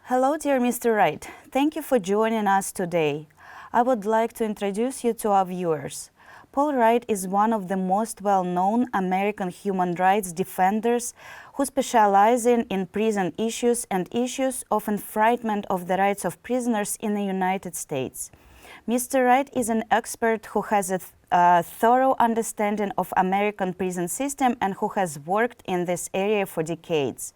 Hello, dear Mr. Wright. Thank you for joining us today. I would like to introduce you to our viewers. Paul Wright is one of the most well-known American human rights defenders who specialize in prison issues and issues of infringement of the rights of prisoners in the United States. Mr. Wright is an expert who has a thorough understanding of American prison system and who has worked in this area for decades.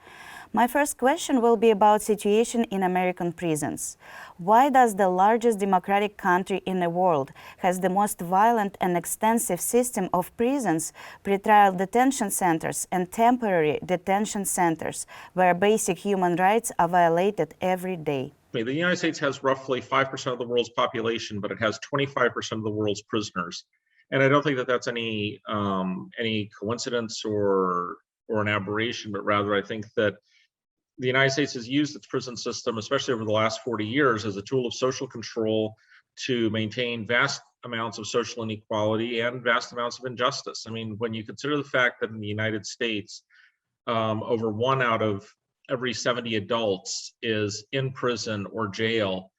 My first question will be about situation in American prisons. Why does the largest democratic country in the world has the most violent and extensive system of prisons, pretrial detention centers, and temporary detention centers, where basic human rights are violated every day? The United States has roughly 5% of the world's population, but it has 25% of the world's prisoners. And I don't think that that's any coincidence or an aberration, but rather I think that the United States has used its prison system, especially over the last 40 years, as a tool of social control to maintain vast amounts of social inequality and vast amounts of injustice. I mean, when you consider the fact that in the United States, over 1 out of every 70 adults is in prison or jail,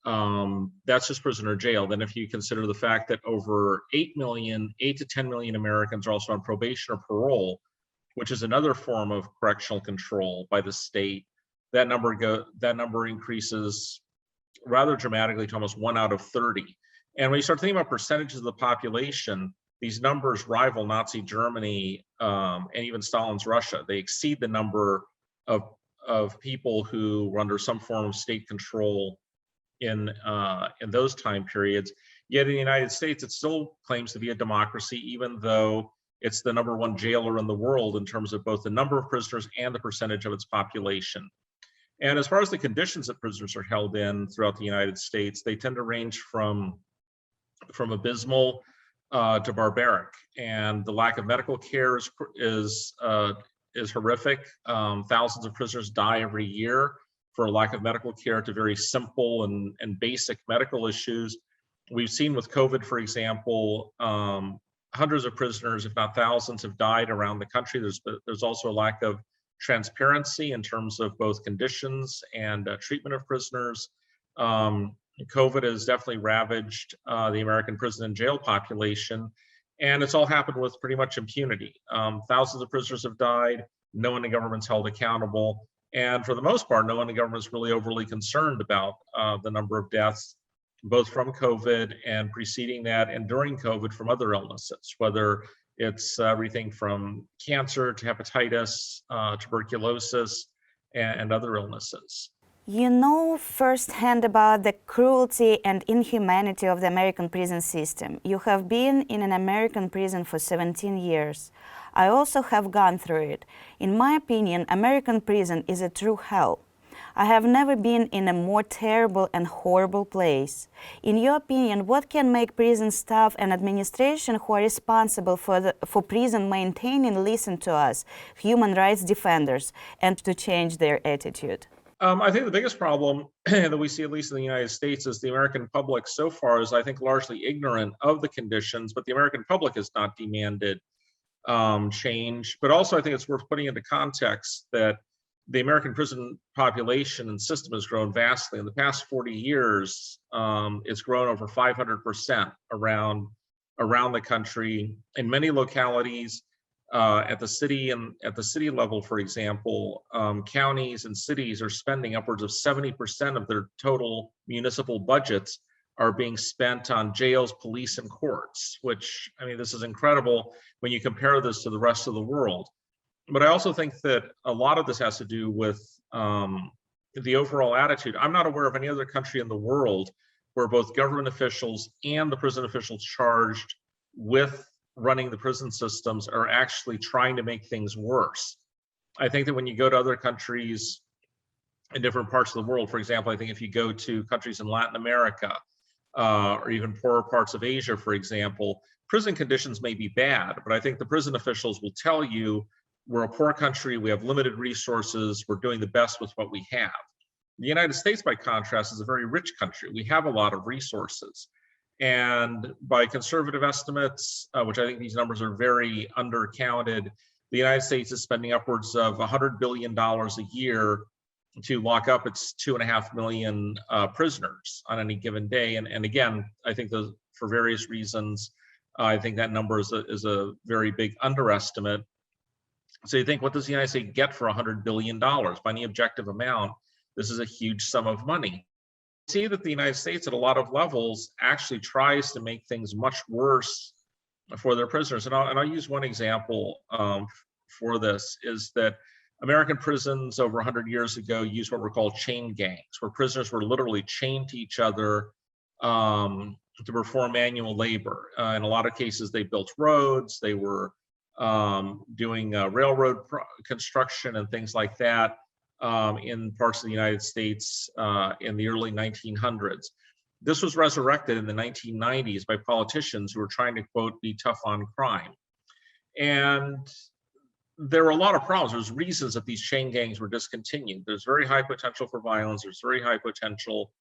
that's just prison or jail. Then if you consider the fact that over 8 to 10 million Americans are also on probation or parole, which is another form of correctional control by the state, that number increases rather dramatically to almost 1 out of 30. And when you start thinking about percentages of the population, these numbers rival Nazi Germany and even Stalin's Russia. They exceed the number of people who were under some form of state control in those time periods. Yet in the United States, it still claims to be a democracy, even though it's the #1 jailer in the world in terms of both the number of prisoners and the percentage of its population. And as far as the conditions that prisoners are held in throughout the United States, they tend to range from abysmal to barbaric. And the lack of medical care is horrific. Thousands of prisoners die every year for a lack of medical care to very simple and basic medical issues. We've seen with COVID, for example, hundreds of prisoners, if not thousands, have died around the country. There's also a lack of transparency in terms of both conditions and treatment of prisoners. COVID has definitely ravaged the American prison and jail population, and it's all happened with pretty much impunity. Thousands of prisoners have died, no one in government's held accountable, and for the most part, no one in government is really overly concerned about the number of deaths, both from COVID and preceding that and during COVID from other illnesses, whether it's everything from cancer to hepatitis, tuberculosis, and other illnesses. You know firsthand about the cruelty and inhumanity of the American prison system. You have been in an American prison for 17 years. I also have gone through it. In my opinion, American prison is a true hell. I have never been in a more terrible and horrible place. In your opinion, what can make prison staff and administration who are responsible for prison maintaining listen to us, human rights defenders, and to change their attitude? I think the biggest problem that we see, at least in the United States, is the American public so far is, I think, largely ignorant of the conditions, but the American public has not demanded change. But also, I think it's worth putting into context that the American prison population and system has grown vastly. In the past 40 years, it's grown over 500% around the country. In many localities, at the city level, for example, counties and cities are spending upwards of 70% of their total municipal budgets are being spent on jails, police, and courts, which, I mean, this is incredible when you compare this to the rest of the world. But I also think that a lot of this has to do with the overall attitude. I'm not aware of any other country in the world where both government officials and the prison officials charged with running the prison systems are actually trying to make things worse. I think that when you go to other countries in different parts of the world, for example, I think if you go to countries in Latin America or even poorer parts of Asia, for example, prison conditions may be bad, but I think the prison officials will tell you, we're a poor country, we have limited resources, we're doing the best with what we have. The United States, by contrast, is a very rich country. We have a lot of resources. And by conservative estimates, which I think these numbers are very undercounted, the United States is spending upwards of $100 billion a year to lock up its 2.5 million prisoners on any given day. And again, I think those, for various reasons, I think that number is a very big underestimate. So you think, what does the United States get for $100 billion? By any objective amount, this is a huge sum of money. See that the United States at a lot of levels actually tries to make things much worse for their prisoners. And I'll use one example for this, is that American prisons over 100 years ago used what were called chain gangs, where prisoners were literally chained to each other to perform manual labor. In a lot of cases, they built roads, they were doing railroad construction and things like that in parts of the United States in the early 1900s. This was resurrected in the 1990s by politicians who were trying to, quote, be tough on crime. And there were a lot of problems. There's reasons that these chain gangs were discontinued. There's very high potential for violence. There's very high potential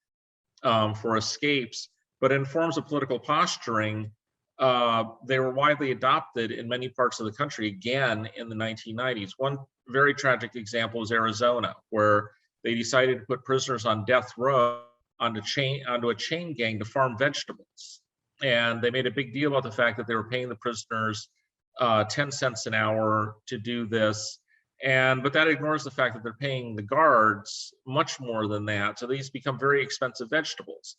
for escapes. But in forms of political posturing, they were widely adopted in many parts of the country, again, in the 1990s. One very tragic example is Arizona, where they decided to put prisoners on death row onto a chain gang to farm vegetables. And they made a big deal about the fact that they were paying the prisoners 10 cents an hour to do this. But that ignores the fact that they're paying the guards much more than that. So these become very expensive vegetables.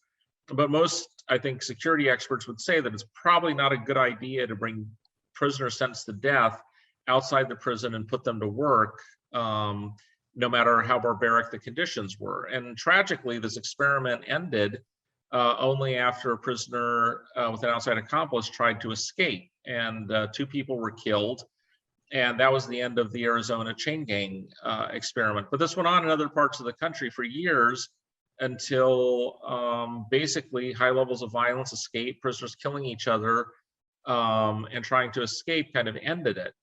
But most, I think, security experts would say that it's probably not a good idea to bring prisoners sentenced to death outside the prison and put them to work, no matter how barbaric the conditions were. And tragically, this experiment ended only after a prisoner with an outside accomplice tried to escape, and 2 people were killed. And that was the end of the Arizona chain gang experiment. But this went on in other parts of the country for years, until basically high levels of violence, escape, prisoners killing each other, and trying to escape kind of ended it.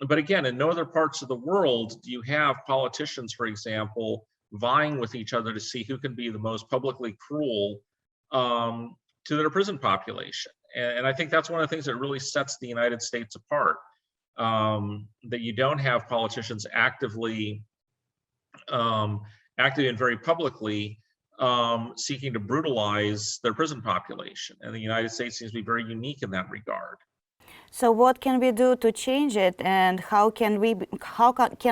But again, in no other parts of the world do you have politicians, for example, vying with each other to see who can be the most publicly cruel to their prison population. And I think that's one of the things that really sets the United States apart, that you don't have politicians actively and very publicly seeking to brutalize their prison population. And the United States seems to be very unique in that regard. So what can we do to change it, and how can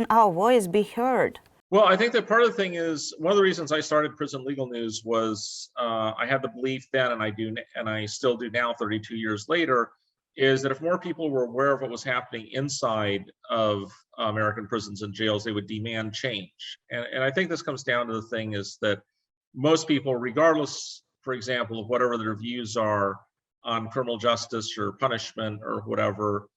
our voice be heard? Well, I think that part of the thing is, one of the reasons I started Prison Legal News was I had the belief then, and I still do now, 32 years later, is that if more people were aware of what was happening inside of American prisons and jails, they would demand change. And I think this comes down to the thing is that most people, regardless, for example, of whatever their views are on criminal justice or punishment or whatever,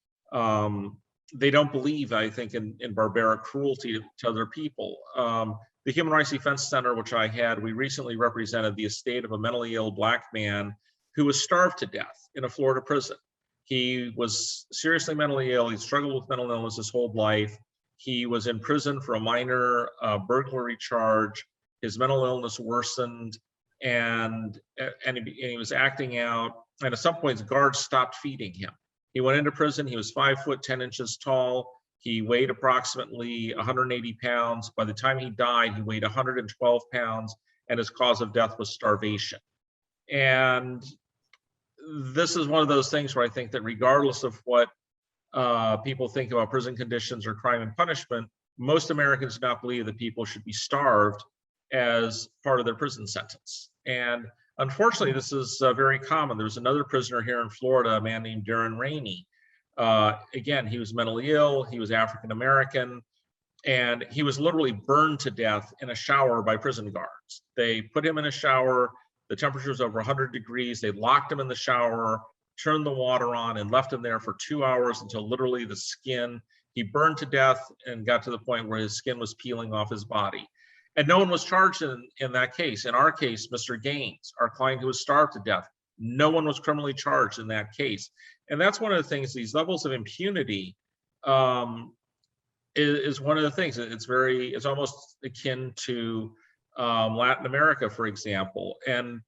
they don't believe, I think, in barbaric cruelty to other people. The Human Rights Defense Center, which I had, we recently represented the estate of a mentally ill Black man who was starved to death in a Florida prison. He was seriously mentally ill. He struggled with mental illness his whole life. He was in prison for a minor burglary charge. His mental illness worsened, and he was acting out. And at some point, guards stopped feeding him. He went into prison. He was 5 foot 10 inches tall. He weighed approximately 180 pounds. By the time he died, he weighed 112 pounds, and his cause of death was starvation. And this is one of those things where I think that regardless of what people think about prison conditions or crime and punishment, most Americans do not believe that people should be starved as part of their prison sentence. And unfortunately, this is very common. There's another prisoner here in Florida, a man named Darren Rainey. Again, he was mentally ill, he was African American, and he was literally burned to death in a shower by prison guards. They put him in a shower, the temperature was over 100 degrees, they locked him in the shower, turned the water on, and left him there for 2 hours until literally the skin, he burned to death and got to the point where his skin was peeling off his body. And no one was charged in that case. In our case, Mr. Gaines, our client who was starved to death, no one was criminally charged in that case. And that's one of the things, these levels of impunity is one of the things. It's almost akin to Latin America, for example.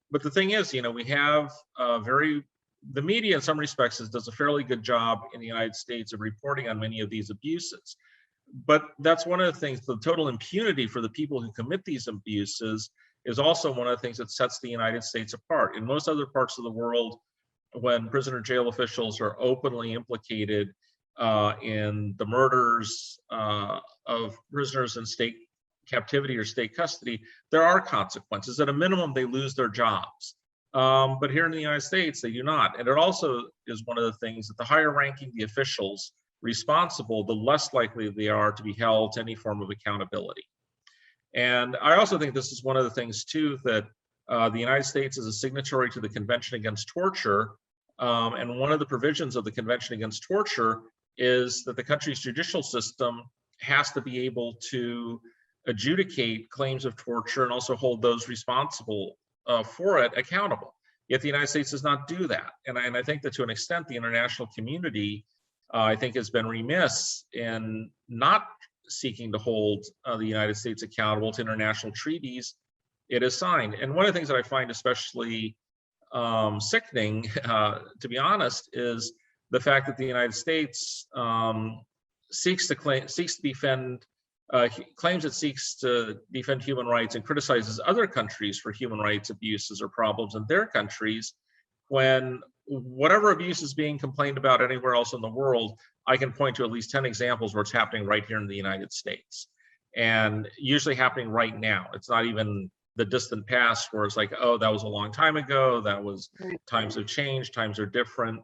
But the thing is, we have the media in some respects does a fairly good job in the United States of reporting on many of these abuses. but that's one of the things, the total impunity for the people who commit these abuses is also one of the things that sets the United States apart. In most other parts of the world, when prison or jail officials are openly implicated in the murders of prisoners in state captivity or state custody, there are consequences. At a minimum, they lose their jobs. But here in the United States, they do not. And it also is one of the things that the higher ranking the officials responsible, the less likely they are to be held to any form of accountability. And I also think this is one of the things too, that the United States is a signatory to the Convention Against Torture. And one of the provisions of the Convention Against Torture is that the country's judicial system has to be able to adjudicate claims of torture and also hold those responsible for it accountable. Yet the United States does not do that. And I think that to an extent, the international community, I think, has been remiss in not seeking to hold the United States accountable to international treaties it has signed. And one of the things that I find especially sickening, to be honest, is the fact that the United States seeks to defend claims it seeks to defend human rights and criticizes other countries for human rights abuses or problems in their countries, when whatever abuse is being complained about anywhere else in the world, I can point to at least 10 examples where it's happening right here in the United States, and usually happening right now. It's not even the distant past where it's like, oh, that was a long time ago, that was, times have changed, times are different.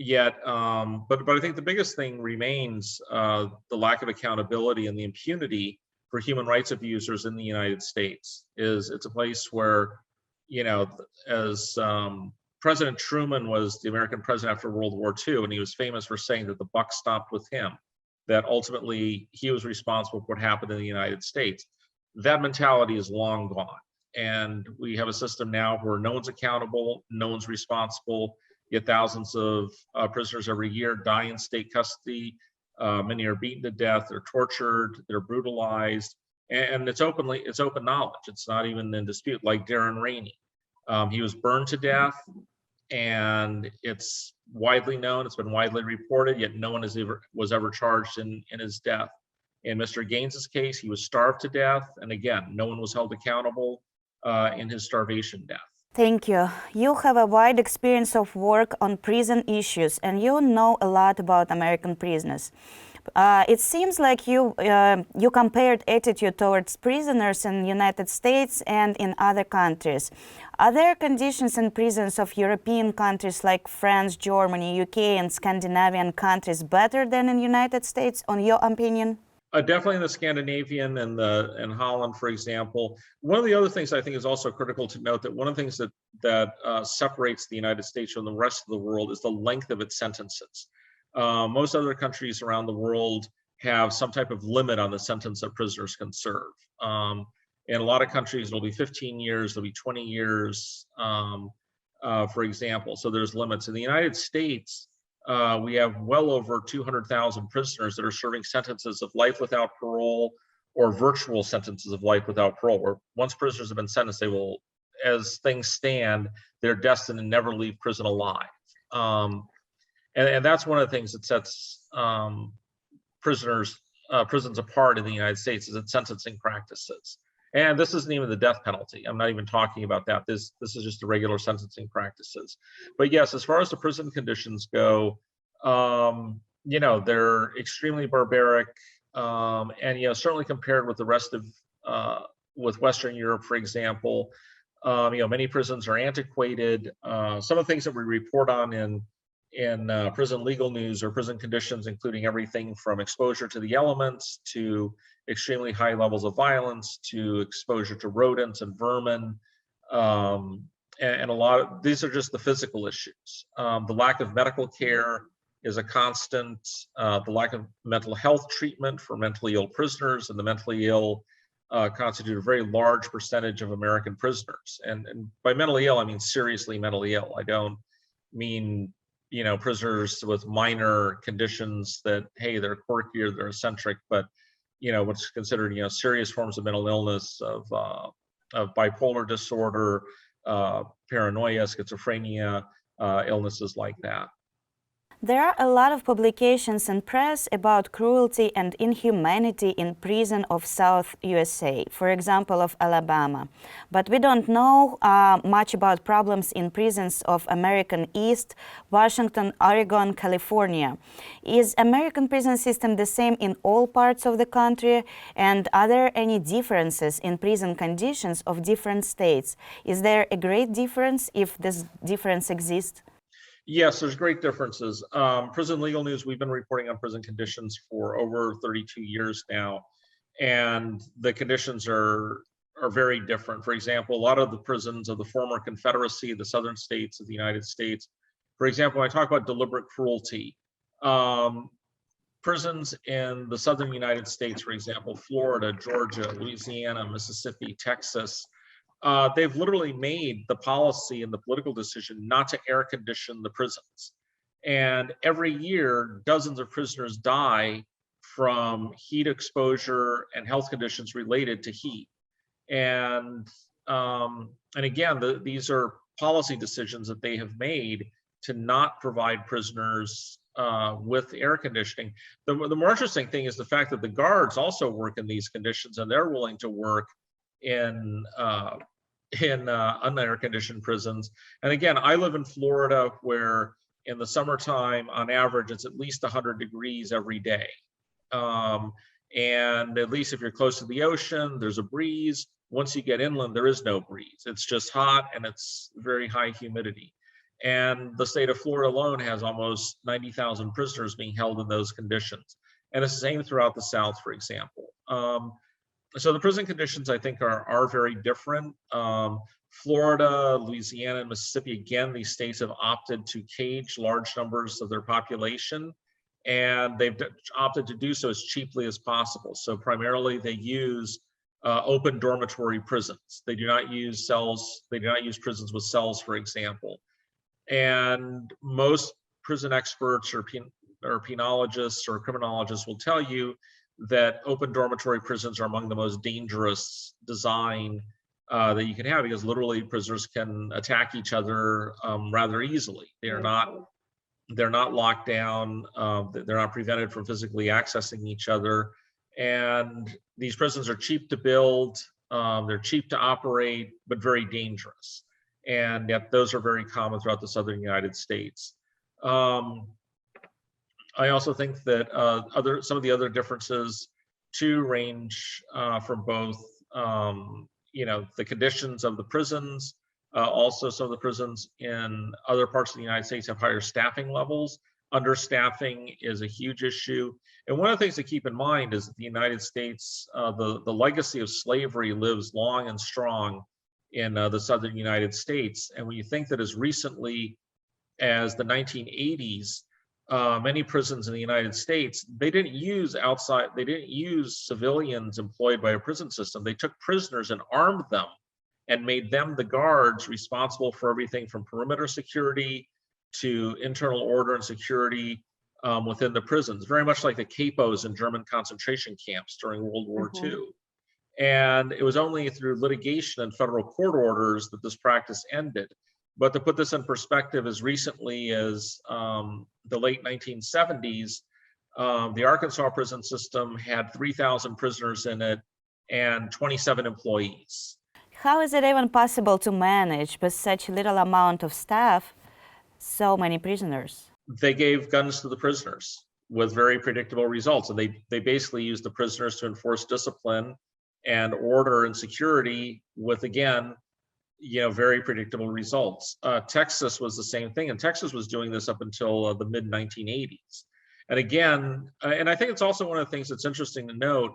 Yet, but I think the biggest thing remains the lack of accountability and the impunity for human rights abusers in the United States. It's a place where, you know, as President Truman was the American president after World War II, and he was famous for saying that the buck stopped with him, that ultimately he was responsible for what happened in the United States. That mentality is long gone. And we have a system now where no one's accountable, no one's responsible, yet thousands of prisoners every year die in state custody. Many are beaten to death, they're tortured, they're brutalized, and it's open knowledge. It's not even in dispute, like Darren Rainey. He was burned to death, and it's widely known, it's been widely reported, yet no one was ever charged in his death. In Mr. Gaines's case, he was starved to death, and again, no one was held accountable in his starvation death. Thank you. You have a wide experience of work on prison issues, and you know a lot about American prisoners. It seems like you compared attitude towards prisoners in the United States and in other countries. Are there conditions in prisons of European countries like France, Germany, UK, and Scandinavian countries better than in the United States, in your opinion? Definitely in the Scandinavian and Holland, for example. One of the other things I think is also critical to note, that one of the things that separates the United States from the rest of the world is the length of its sentences. Most other countries around the world have some type of limit on the sentence that prisoners can serve. In a lot of countries, it'll be 15 years, it'll be 20 years, for example. So there's limits. In the United States, we have well over 200,000 prisoners that are serving sentences of life without parole or virtual sentences of life without parole, where once prisoners have been sentenced, they will, as things stand, they're destined to never leave prison alive. And that's one of the things that sets prisons apart in the United States, is its sentencing practices. And this isn't even the death penalty. I'm not even talking about that. This is just the regular sentencing practices. But yes, as far as the prison conditions go, you know, they're extremely barbaric, and you know, certainly compared with the rest of with Western Europe, for example, you know, many prisons are antiquated. Some of the things that we report on in prison legal news or prison conditions, including everything from exposure to the elements to extremely high levels of violence to exposure to rodents and vermin, and a lot of these are just the physical issues. The lack of medical care is a constant. The lack of mental health treatment for mentally ill prisoners, and the mentally ill constitute a very large percentage of American prisoners. And by mentally ill, I mean seriously mentally ill. I don't mean, you know, prisoners with minor conditions that, hey, they're quirky or they're eccentric, but, you know, what's considered, you know, serious forms of mental illness, of bipolar disorder, paranoia, schizophrenia, illnesses like that. There are a lot of publications and press about cruelty and inhumanity in prison of South USA, for example, of Alabama. But we don't know much about problems in prisons of American East, Washington, Oregon, California. Is American prison system the same in all parts of the country? And are there any differences in prison conditions of different states? Is there a great difference if this difference exists? Yes, there's great differences. Prison Legal News, we've been reporting on prison conditions for over 32 years now, and the conditions are very different. For example, a lot of the prisons of the former Confederacy, the southern states of the United States, for example, when I talk about deliberate cruelty, prisons in the southern United States, for example, Florida, Georgia, Louisiana, Mississippi, Texas, they've literally made the policy and the political decision not to air condition the prisons. And every year, dozens of prisoners die from heat exposure and health conditions related to heat. And again, these are policy decisions that they have made to not provide prisoners with air conditioning. The more interesting thing is the fact that the guards also work in these conditions, and they're willing to work in unair conditioned prisons. And again, I live in Florida, where in the summertime, on average, it's at least 100 degrees every day. And at least if you're close to the ocean, there's a breeze. Once you get inland, there is no breeze. It's just hot and it's very high humidity. And the state of Florida alone has almost 90,000 prisoners being held in those conditions. And it's the same throughout the South, for example. So the prison conditions, I think, are very different. Florida, Louisiana, and Mississippi, again, these states have opted to cage large numbers of their population, and they've opted to do so as cheaply as possible. So primarily they use open dormitory prisons. They do not use cells. They do not use prisons with cells, for example. And most prison experts or penologists or criminologists will tell you that open dormitory prisons are among the most dangerous design that you can have, because literally prisoners can attack each other rather easily. They're not locked down. They're not prevented from physically accessing each other. And these prisons are cheap to build. They're cheap to operate, but very dangerous. And yet those are very common throughout the southern United States. I also think that some of the other differences too range from both, the conditions of the prisons. Also, some of the prisons in other parts of the United States have higher staffing levels. Understaffing is a huge issue. And one of the things to keep in mind is that the United States, the legacy of slavery lives long and strong in the southern United States. And when you think that as recently as the 1980s, many prisons in the United States, they didn't use civilians employed by a prison system. They took prisoners and armed them and made them the guards responsible for everything from perimeter security to internal order and security within the prisons, very much like the capos in German concentration camps during World War II. And it was only through litigation and federal court orders that this practice ended. But to put this in perspective, as recently as the late 1970s, the Arkansas prison system had 3,000 prisoners in it and 27 employees. How is it even possible to manage with such little amount of staff so many prisoners? They gave guns to the prisoners with very predictable results. And they basically used the prisoners to enforce discipline and order and security with, again, very predictable results. Texas was the same thing, and Texas was doing this up until the mid 1980s. And again, and I think it's also one of the things that's interesting to note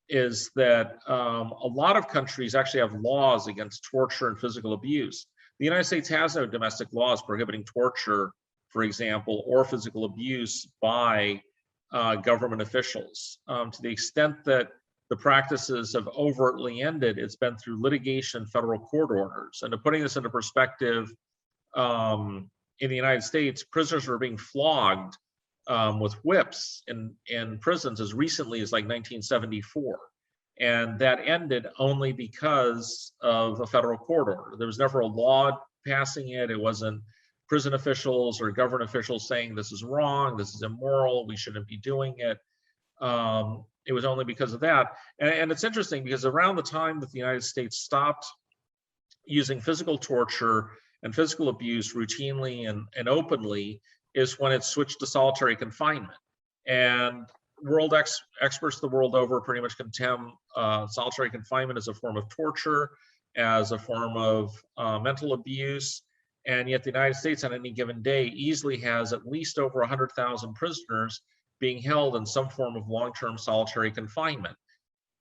is that a lot of countries actually have laws against torture and physical abuse. The United States has no domestic laws prohibiting torture, for example, or physical abuse by government officials. To the extent that the practices have overtly ended, it's been through litigation, federal court orders. And to putting this into perspective, in the United States, prisoners were being flogged with whips in prisons as recently as like 1974. And that ended only because of a federal court order. There was never a law passing it. It wasn't prison officials or government officials saying this is wrong, this is immoral, we shouldn't be doing it. It was only because of that. And it's interesting because around the time that the United States stopped using physical torture and physical abuse routinely and openly is when it switched to solitary confinement. And experts the world over pretty much condemn solitary confinement as a form of torture, as a form of mental abuse. And yet the United States on any given day easily has at least over 100,000 prisoners being held in some form of long-term solitary confinement.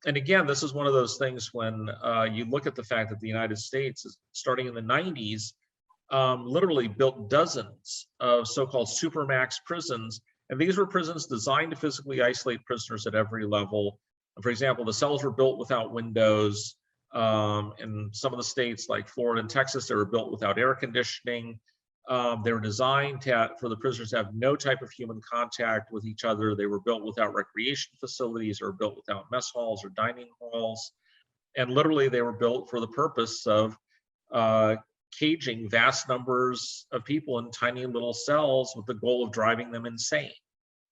And again, this is one of those things when you look at the fact that the United States, starting in the 90s, literally built dozens of so-called supermax prisons. And these were prisons designed to physically isolate prisoners at every level. For example, the cells were built without windows. In some of the states like Florida and Texas, they were built without air conditioning. They were designed for the prisoners to have no type of human contact with each other. They were built without recreation facilities, or built without mess halls or dining halls. And literally they were built for the purpose of caging vast numbers of people in tiny little cells with the goal of driving them insane.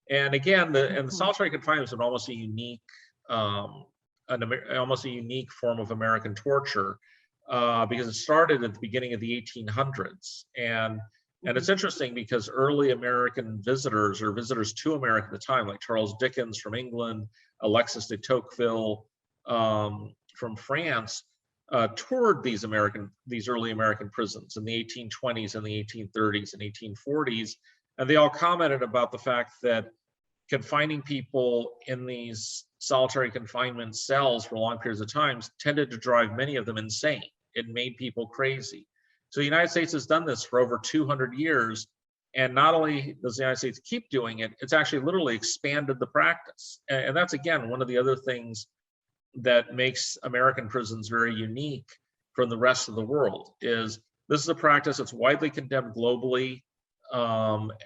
And again, the solitary confinement is almost a unique form of American torture, because it started at the beginning of the 1800s. And it's interesting because early American visitors, or visitors to America at the time, like Charles Dickens from England, Alexis de Tocqueville from France, toured these early American prisons in the 1820s and the 1830s and 1840s. And they all commented about the fact that confining people in these solitary confinement cells for long periods of time tended to drive many of them insane. It made people crazy. So the United States has done this for over 200 years. And not only does the United States keep doing it, it's actually literally expanded the practice. And that's, again, one of the other things that makes American prisons very unique from the rest of the world. Is this is a practice that's widely condemned globally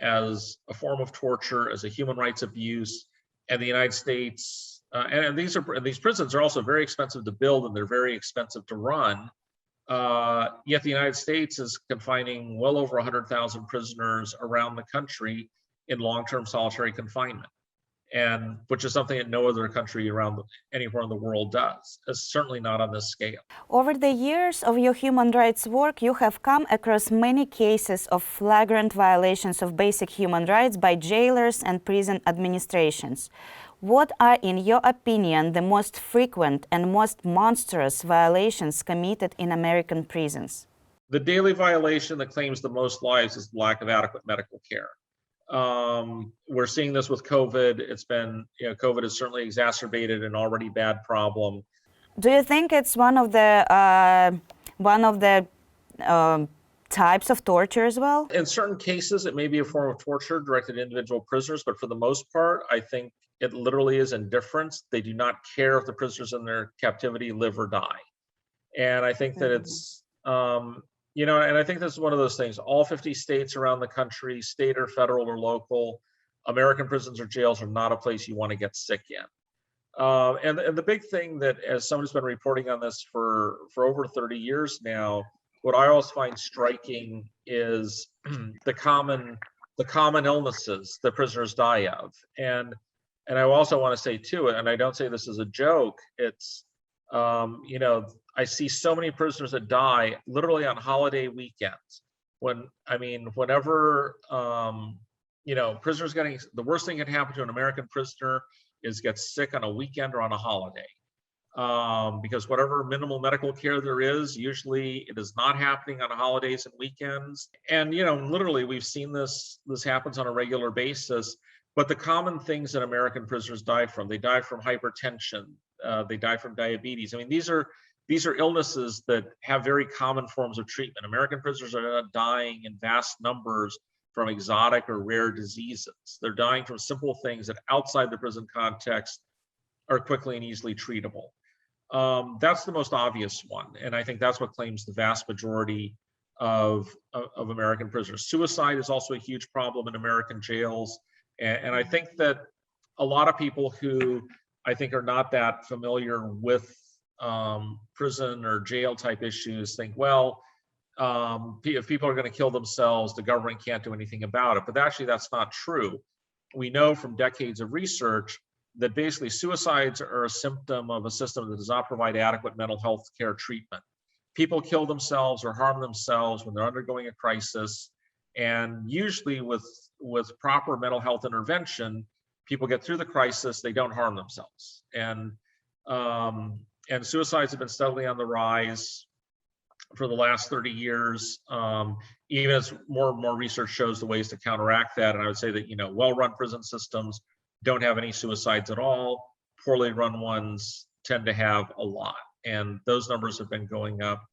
as a form of torture, as a human rights abuse. And the United States, and these prisons are also very expensive to build, and they're very expensive to run. Yet the United States is confining well over 100,000 prisoners around the country in long-term solitary confinement, and which is something that no other country anywhere in the world does. It's certainly not on this scale. Over the years of your human rights work, you have come across many cases of flagrant violations of basic human rights by jailers and prison administrations. What are, in your opinion, the most frequent and most monstrous violations committed in American prisons? The daily violation that claims the most lives is the lack of adequate medical care. We're seeing this with COVID. It's been, COVID has certainly exacerbated an already bad problem. Do you think it's one of the types of torture as well? In certain cases, it may be a form of torture directed at individual prisoners, but for the most part, I think it literally is indifference. They do not care if the prisoners in their captivity live or die. And I think that it's, and I think this is one of those things. All 50 states around the country, state or federal or local, American prisons or jails are not a place you want to get sick in. And the big thing that, as someone who's been reporting on this for over 30 years now, what I always find striking is the common illnesses that prisoners die of. And I also want to say too, and I don't say this as a joke, it's, I see so many prisoners that die literally on holiday weekends. Whenever, prisoners the worst thing that can happen to an American prisoner is get sick on a weekend or on a holiday. Because whatever minimal medical care there is, usually it is not happening on holidays and weekends. And, literally we've seen this happens on a regular basis. But the common things that American prisoners die from, they die from hypertension, they die from diabetes. These are illnesses that have very common forms of treatment. American prisoners are not dying in vast numbers from exotic or rare diseases. They're dying from simple things that outside the prison context are quickly and easily treatable. That's the most obvious one. And I think that's what claims the vast majority of American prisoners. Suicide is also a huge problem in American jails. And I think that a lot of people who I think are not that familiar with prison or jail type issues think, well, if people are going to kill themselves, the government can't do anything about it. But actually, that's not true. We know from decades of research that basically suicides are a symptom of a system that does not provide adequate mental health care treatment. People kill themselves or harm themselves when they're undergoing a crisis, and usually with proper mental health intervention, people get through the crisis, they don't harm themselves. And suicides have been steadily on the rise for the last 30 years, even as more and more research shows the ways to counteract that. And I would say that, well-run prison systems don't have any suicides at all. Poorly run ones tend to have a lot. And those numbers have been going up.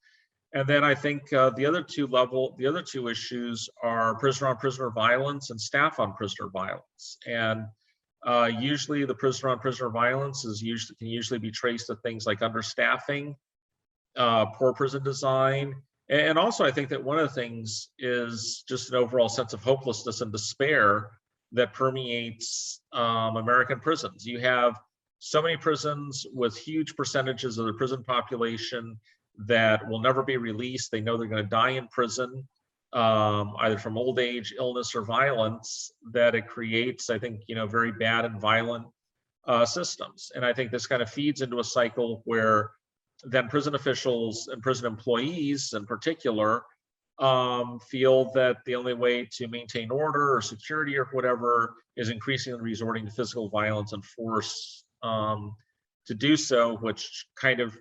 And then I think the other two issues are prisoner-on-prisoner violence and staff-on-prisoner violence. And usually the prisoner-on-prisoner violence can usually be traced to things like understaffing, poor prison design. And also I think that one of the things is just an overall sense of hopelessness and despair that permeates American prisons. You have so many prisons with huge percentages of the prison population that will never be released. They know they're going to die in prison, either from old age, illness, or violence, that it creates, I think, very bad and violent systems. And I think this kind of feeds into a cycle where then prison officials and prison employees in particular feel that the only way to maintain order or security or whatever is increasingly resorting to physical violence and force to do so, which kind of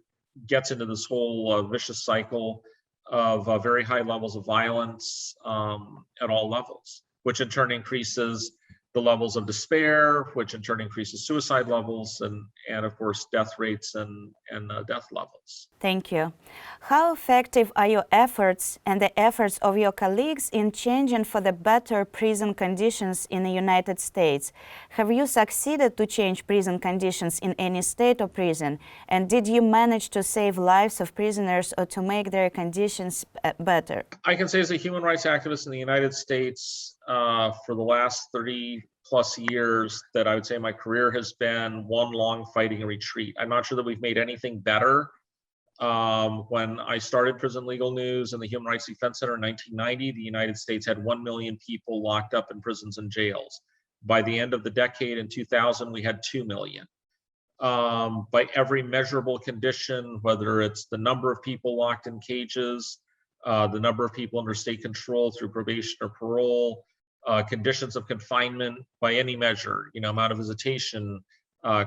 gets into this whole vicious cycle of very high levels of violence at all levels, which in turn increases the levels of despair, which in turn increases suicide levels and of course death rates and death levels. Thank you. How effective are your efforts and the efforts of your colleagues in changing for the better prison conditions in the United States? Have you succeeded to change prison conditions in any state or prison? And did you manage to save lives of prisoners or to make their conditions better? I can say as a human rights activist in the United States for the last 30 plus years that I would say my career has been one long fighting and retreat. I'm not sure that we've made anything better. When I started Prison Legal News and the Human Rights Defense Center in 1990, the United States had 1 million people locked up in prisons and jails. By the end of the decade in 2000, we had 2 million. By every measurable condition, whether it's the number of people locked in cages, the number of people under state control through probation or parole, conditions of confinement by any measure, amount of visitation,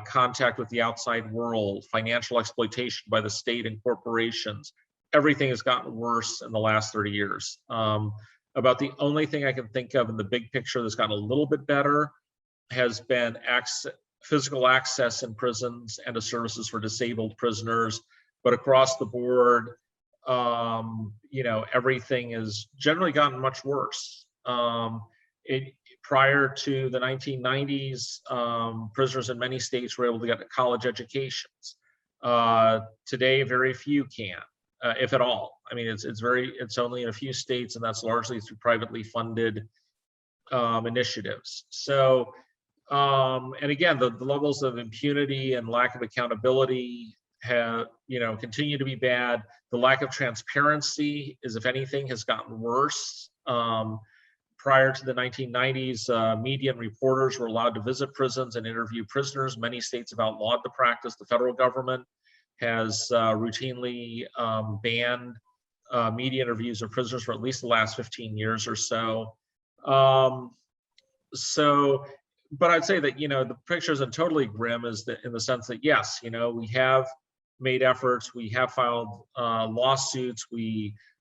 contact with the outside world, financial exploitation by the state and corporations, everything has gotten worse in the last 30 years. About the only thing I can think of in the big picture that's gotten a little bit better has been physical access in prisons and to services for disabled prisoners. But across the board, everything has generally gotten much worse. Prior to the 1990s, prisoners in many states were able to get college educations. Today, very few can, if at all. I mean, it's only in a few states, and that's largely through privately funded initiatives. So, and again, the levels of impunity and lack of accountability have, continue to be bad. The lack of transparency is, if anything, has gotten worse. Prior to the 1990s, media and reporters were allowed to visit prisons and interview prisoners. Many states have outlawed the practice. The federal government has routinely banned media interviews of prisoners for at least the last 15 years or so. But I'd say that, the picture isn't totally grim in the sense that, yes, we have made efforts, we have filed lawsuits,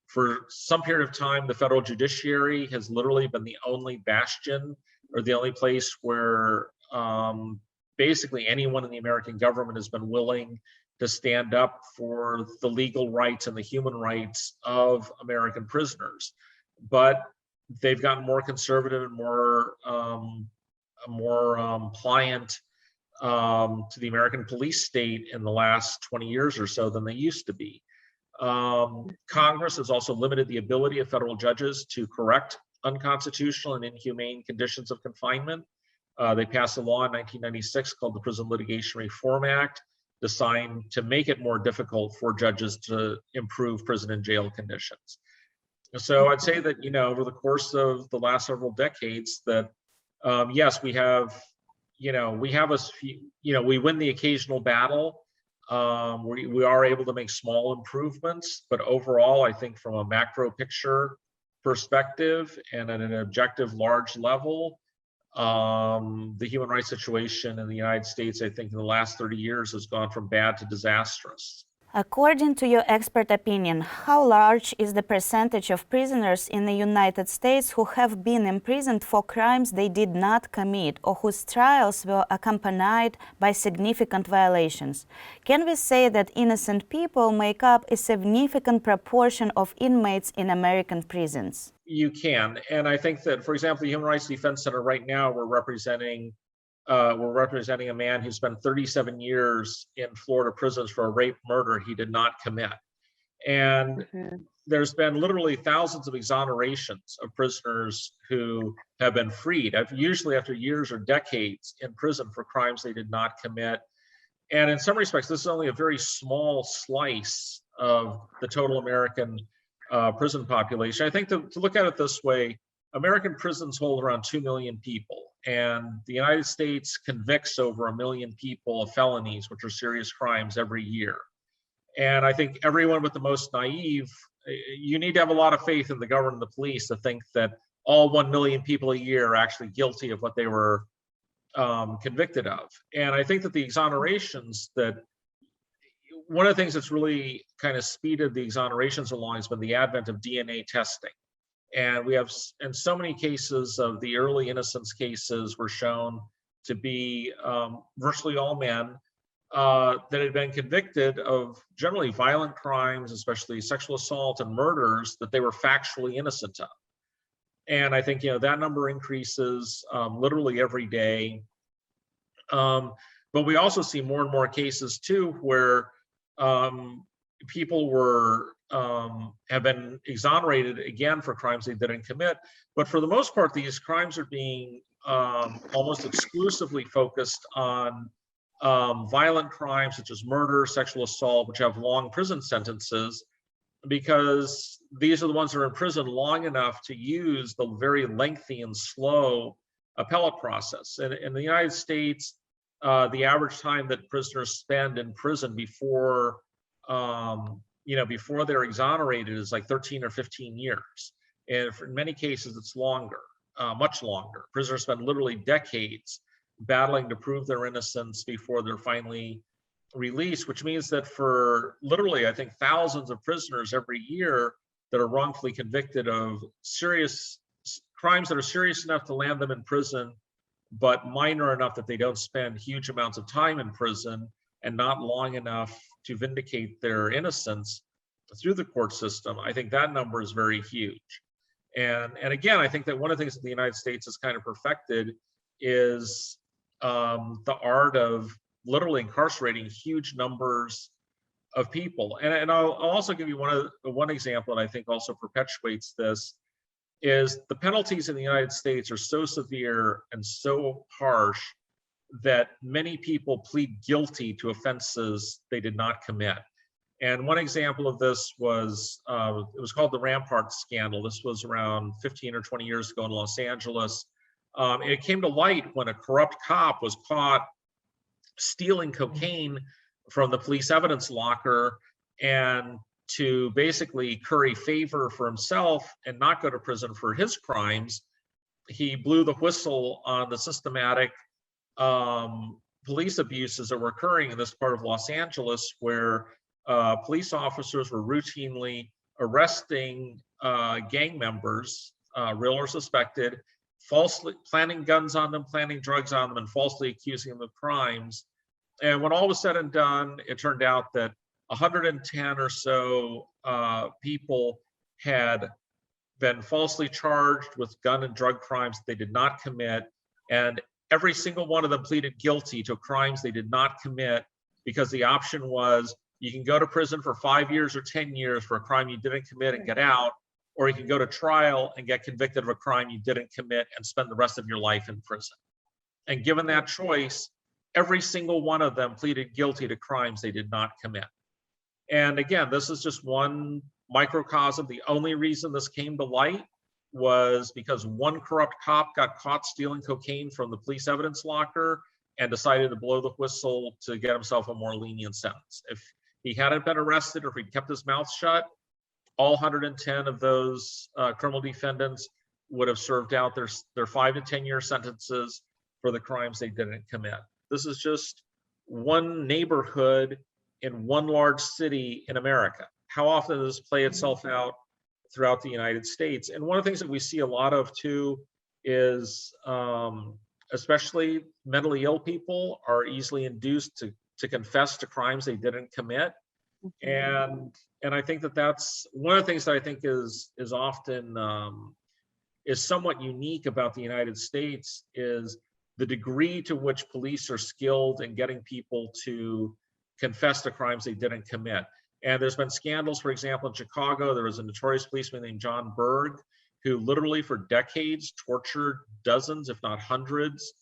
for some period of time, the federal judiciary has literally been the only bastion or the only place where basically anyone in the American government has been willing to stand up for the legal rights and the human rights of American prisoners. But they've gotten more conservative and more pliant to the American police state in the last 20 years or so than they used to be. Congress has also limited the ability of federal judges to correct unconstitutional and inhumane conditions of confinement. They passed a law in 1996 called the Prison Litigation Reform Act, designed to make it more difficult for judges to improve prison and jail conditions. So I'd say that, over the course of the last several decades that, yes, we have, we win the occasional battle. We are able to make small improvements, but overall, I think from a macro picture perspective and at an objective large level, the human rights situation in the United States, I think in the last 30 years has gone from bad to disastrous. According to your expert opinion, how large is the percentage of prisoners in the United States who have been imprisoned for crimes they did not commit or whose trials were accompanied by significant violations? Can we say that innocent people make up a significant proportion of inmates in American prisons? You can, and I think that, for example, the Human Rights Defense Center right now, we're representing a man who spent 37 years in Florida prisons for a rape murder he did not commit. And there's been literally thousands of exonerations of prisoners who have been freed, usually after years or decades in prison for crimes they did not commit. And in some respects, this is only a very small slice of the total American prison population. I think to look at it this way, American prisons hold around 2 million people, and the United States convicts over 1 million people of felonies, which are serious crimes, every year. And I think everyone with the most naive, you need to have a lot of faith in the government and the police to think that all 1 million people a year are actually guilty of what they were convicted of. And I think that the exonerations one of the things that's really kind of speeded the exonerations along has been the advent of DNA testing. And we have, in so many cases of the early innocence cases, were shown to be virtually all men that had been convicted of generally violent crimes, especially sexual assault and murders, that they were factually innocent of. And I think, that number increases literally every day. But we also see more and more cases too, where people have been exonerated again for crimes they didn't commit. But for the most part, these crimes are being almost exclusively focused on violent crimes such as murder, sexual assault, which have long prison sentences, because these are the ones that are in prison long enough to use the very lengthy and slow appellate process. And in the United States, the average time that prisoners spend in prison before they're exonerated is like 13 or 15 years. And in many cases, it's longer, much longer. Prisoners spend literally decades battling to prove their innocence before they're finally released, which means that for literally, I think, thousands of prisoners every year that are wrongfully convicted of serious crimes that are serious enough to land them in prison, but minor enough that they don't spend huge amounts of time in prison and not long enough to vindicate their innocence through the court system, I think that number is very huge. And again, I think that one of the things that the United States has kind of perfected is the art of literally incarcerating huge numbers of people. And I'll also give you one example that I think also perpetuates this, is the penalties in the United States are so severe and so harsh that many people plead guilty to offenses they did not commit. And one example of this was, it was called the Rampart Scandal. This was around 15 or 20 years ago in Los Angeles. It came to light when a corrupt cop was caught stealing cocaine from the police evidence locker, and to basically curry favor for himself and not go to prison for his crimes, he blew the whistle on the systematic police abuses that were occurring in this part of Los Angeles, where police officers were routinely arresting gang members, real or suspected, falsely planting guns on them, planting drugs on them, and falsely accusing them of crimes. And when all was said and done, it turned out that 110 or so people had been falsely charged with gun and drug crimes they did not commit, and every single one of them pleaded guilty to crimes they did not commit, because the option was, you can go to prison for 5 years or 10 years for a crime you didn't commit and get out, or you can go to trial and get convicted of a crime you didn't commit and spend the rest of your life in prison. And given that choice, every single one of them pleaded guilty to crimes they did not commit. And again, this is just one microcosm. The only reason this came to light was because one corrupt cop got caught stealing cocaine from the police evidence locker and decided to blow the whistle to get himself a more lenient sentence. If he hadn't been arrested or if he'd kept his mouth shut, all 110 of those criminal defendants would have served out their 5 to 10 year sentences for the crimes they didn't commit. This is just one neighborhood in one large city in America. How often does this play itself out throughout the United States? And one of the things that we see a lot of too is especially mentally ill people are easily induced to confess to crimes they didn't commit. And I think that that's one of the things that I think is often is somewhat unique about the United States is the degree to which police are skilled in getting people to confess to crimes they didn't commit. And there's been scandals, for example, in Chicago, there was a notorious policeman named John Berg, who literally for decades tortured dozens, if not hundreds,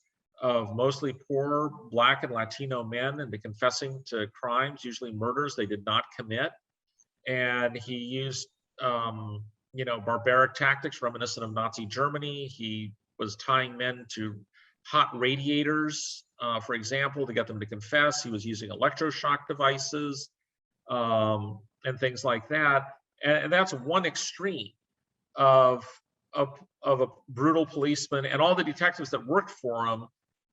of mostly poor Black and Latino men into confessing to crimes, usually murders they did not commit. And he used, barbaric tactics reminiscent of Nazi Germany. He was tying men to hot radiators, for example, to get them to confess. He was using electroshock devices and things like that. And that's one extreme of a brutal policeman and all the detectives that worked for him,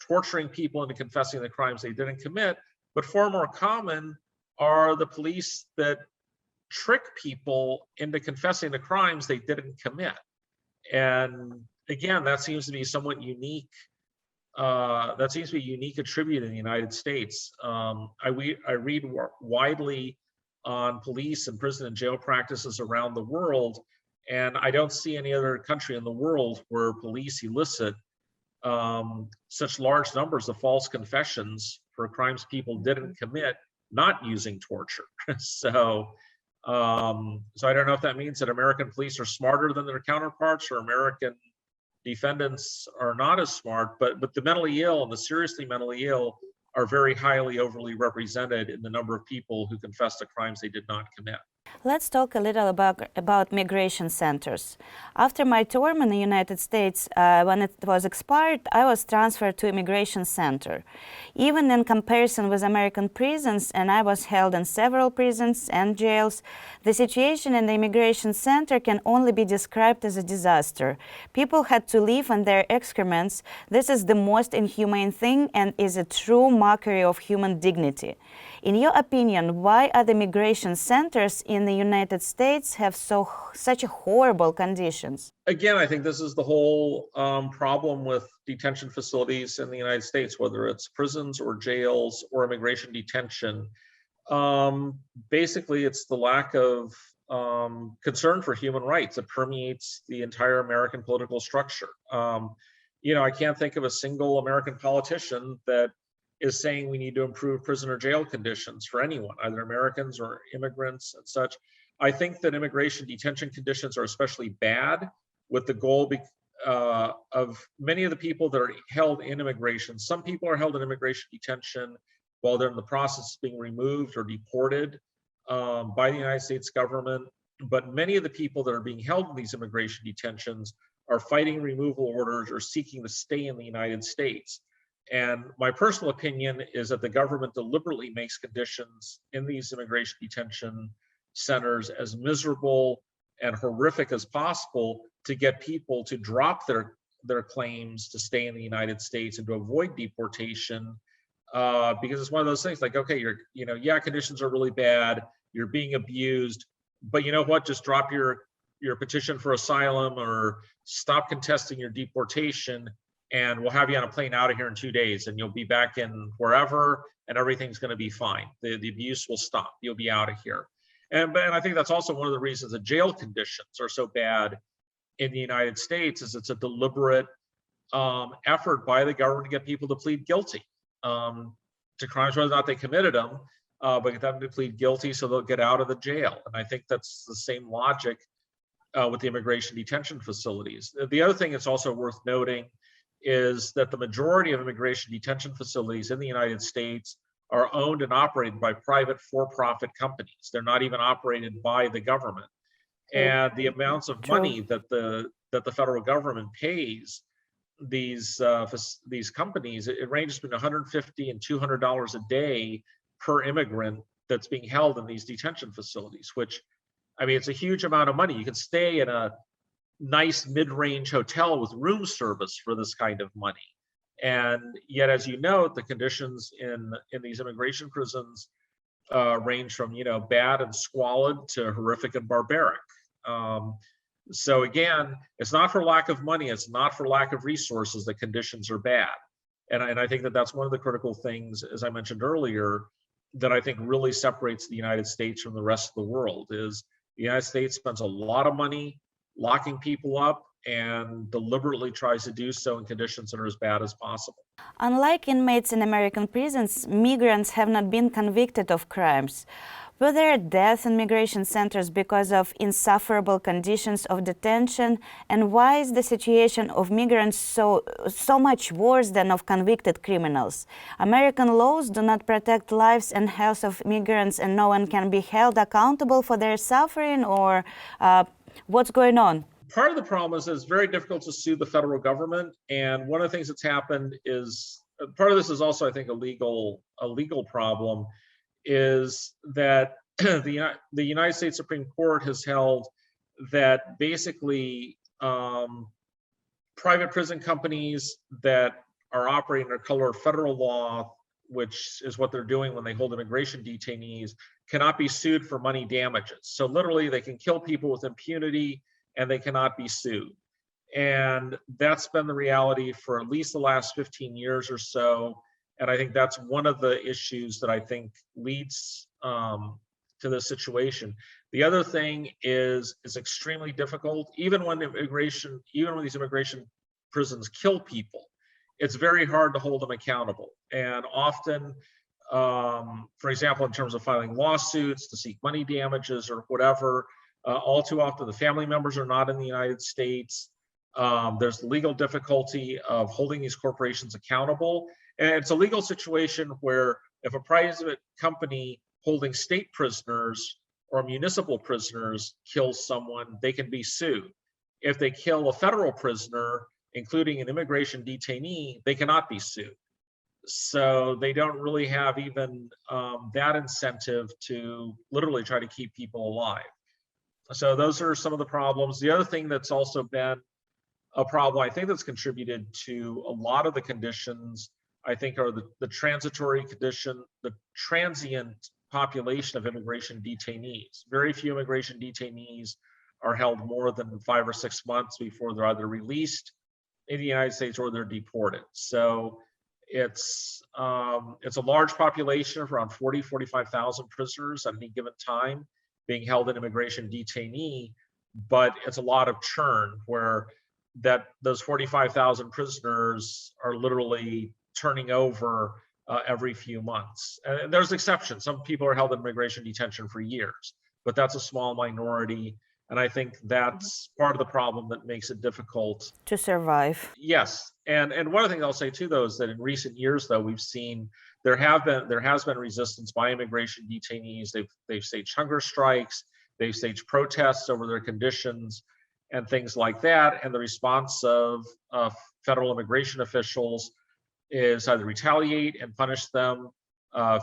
torturing people into confessing the crimes they didn't commit. But far more common are the police that trick people into confessing the crimes they didn't commit. And again, that seems to be somewhat unique. That seems to be a unique attribute in the United States. I read widely on police and prison and jail practices around the world, and I don't see any other country in the world where police elicit such large numbers of false confessions for crimes people didn't commit, not using torture. So I don't know if that means that American police are smarter than their counterparts or American defendants are not as smart, but the mentally ill and the seriously mentally ill are very highly overly represented in the number of people who confess to crimes they did not commit. Let's talk a little about migration centers. After my term in the United States, when it was expired, I was transferred to immigration center. Even in comparison with American prisons, and I was held in several prisons and jails, the situation in the immigration center can only be described as a disaster. People had to live on their excrements. This is the most inhumane thing and is a true mockery of human dignity. In your opinion, why are the migration centers in the United States have such horrible conditions? Again, I think this is the whole problem with detention facilities in the United States, whether it's prisons or jails or immigration detention. Basically, it's the lack of concern for human rights that permeates the entire American political structure. I can't think of a single American politician that is saying we need to improve prison or jail conditions for anyone, either Americans or immigrants and such. I think that immigration detention conditions are especially bad with the goal of many of the people that are held in immigration. Some people are held in immigration detention while they're in the process of being removed or deported by the United States government. But many of the people that are being held in these immigration detentions are fighting removal orders or seeking to stay in the United States. And my personal opinion is that the government deliberately makes conditions in these immigration detention centers as miserable and horrific as possible to get people to drop their claims to stay in the United States and to avoid deportation, because it's one of those things like, okay, conditions are really bad, you're being abused, but you know what, just drop your petition for asylum or stop contesting your deportation, and we'll have you on a plane out of here in 2 days, and you'll be back in wherever, and everything's going to be fine. The abuse will stop. You'll be out of here. And I think that's also one of the reasons that jail conditions are so bad in the United States, is it's a deliberate effort by the government to get people to plead guilty to crimes, whether or not they committed them, but get them to plead guilty so they'll get out of the jail. And I think that's the same logic with the immigration detention facilities. The other thing that's also worth noting is that the majority of immigration detention facilities in the United States are owned and operated by private for-profit companies. They're not even operated by the government. And the amounts of True. money that the federal government pays these companies, it ranges between $150 and $200 a day per immigrant that's being held in these detention facilities, which, I mean, it's a huge amount of money. You can stay in a nice mid-range hotel with room service for this kind of money. And yet, as you note, the conditions in these immigration prisons range from, you know, bad and squalid to horrific and barbaric. So again, it's not for lack of money, it's not for lack of resources that conditions are bad. And I think that that's one of the critical things, as I mentioned earlier, that I think really separates the United States from the rest of the world is the United States spends a lot of money locking people up and deliberately tries to do so in conditions that are as bad as possible. Unlike inmates in American prisons, migrants have not been convicted of crimes. Were there deaths in migration centers because of insufferable conditions of detention? And why is the situation of migrants so much worse than of convicted criminals? American laws do not protect lives and health of migrants, and no one can be held accountable for their suffering, or what's going on? Part of the problem is it's very difficult to sue the federal government. And one of the things that's happened is, part of this is also, I think, a legal problem, is that the United States Supreme Court has held that basically private prison companies that are operating under color of federal law, which is what they're doing when they hold immigration detainees, cannot be sued for money damages. So literally they can kill people with impunity and they cannot be sued. And that's been the reality for at least the last 15 years or so. And I think that's one of the issues that I think leads to this situation. The other thing is it's extremely difficult, even when these immigration prisons kill people, it's very hard to hold them accountable. And often, for example, in terms of filing lawsuits to seek money damages or whatever, all too often the family members are not in the United States. There's the legal difficulty of holding these corporations accountable. And it's a legal situation where if a private company holding state prisoners or municipal prisoners kills someone, they can be sued. If they kill a federal prisoner, including an immigration detainee, they cannot be sued. So they don't really have even that incentive to literally try to keep people alive. So those are some of the problems. The other thing that's also been a problem, I think, that's contributed to a lot of the conditions, I think, are the transitory condition, the transient population of immigration detainees. Very few immigration detainees are held more than 5 or 6 months before they're either released in the United States or they're deported. So it's a large population of around 45,000 prisoners at any given time being held in immigration detainee, but it's a lot of churn where those 45,000 prisoners are literally turning over every few months. And there's exceptions. Some people are held in immigration detention for years, but that's a small minority. And I think that's part of the problem that makes it difficult to survive. Yes, and one of the things I'll say too, though, is that in recent years, though, we've seen there has been resistance by immigration detainees. They've staged hunger strikes, they've staged protests over their conditions, and things like that. And the response of federal immigration officials is either retaliate and punish them,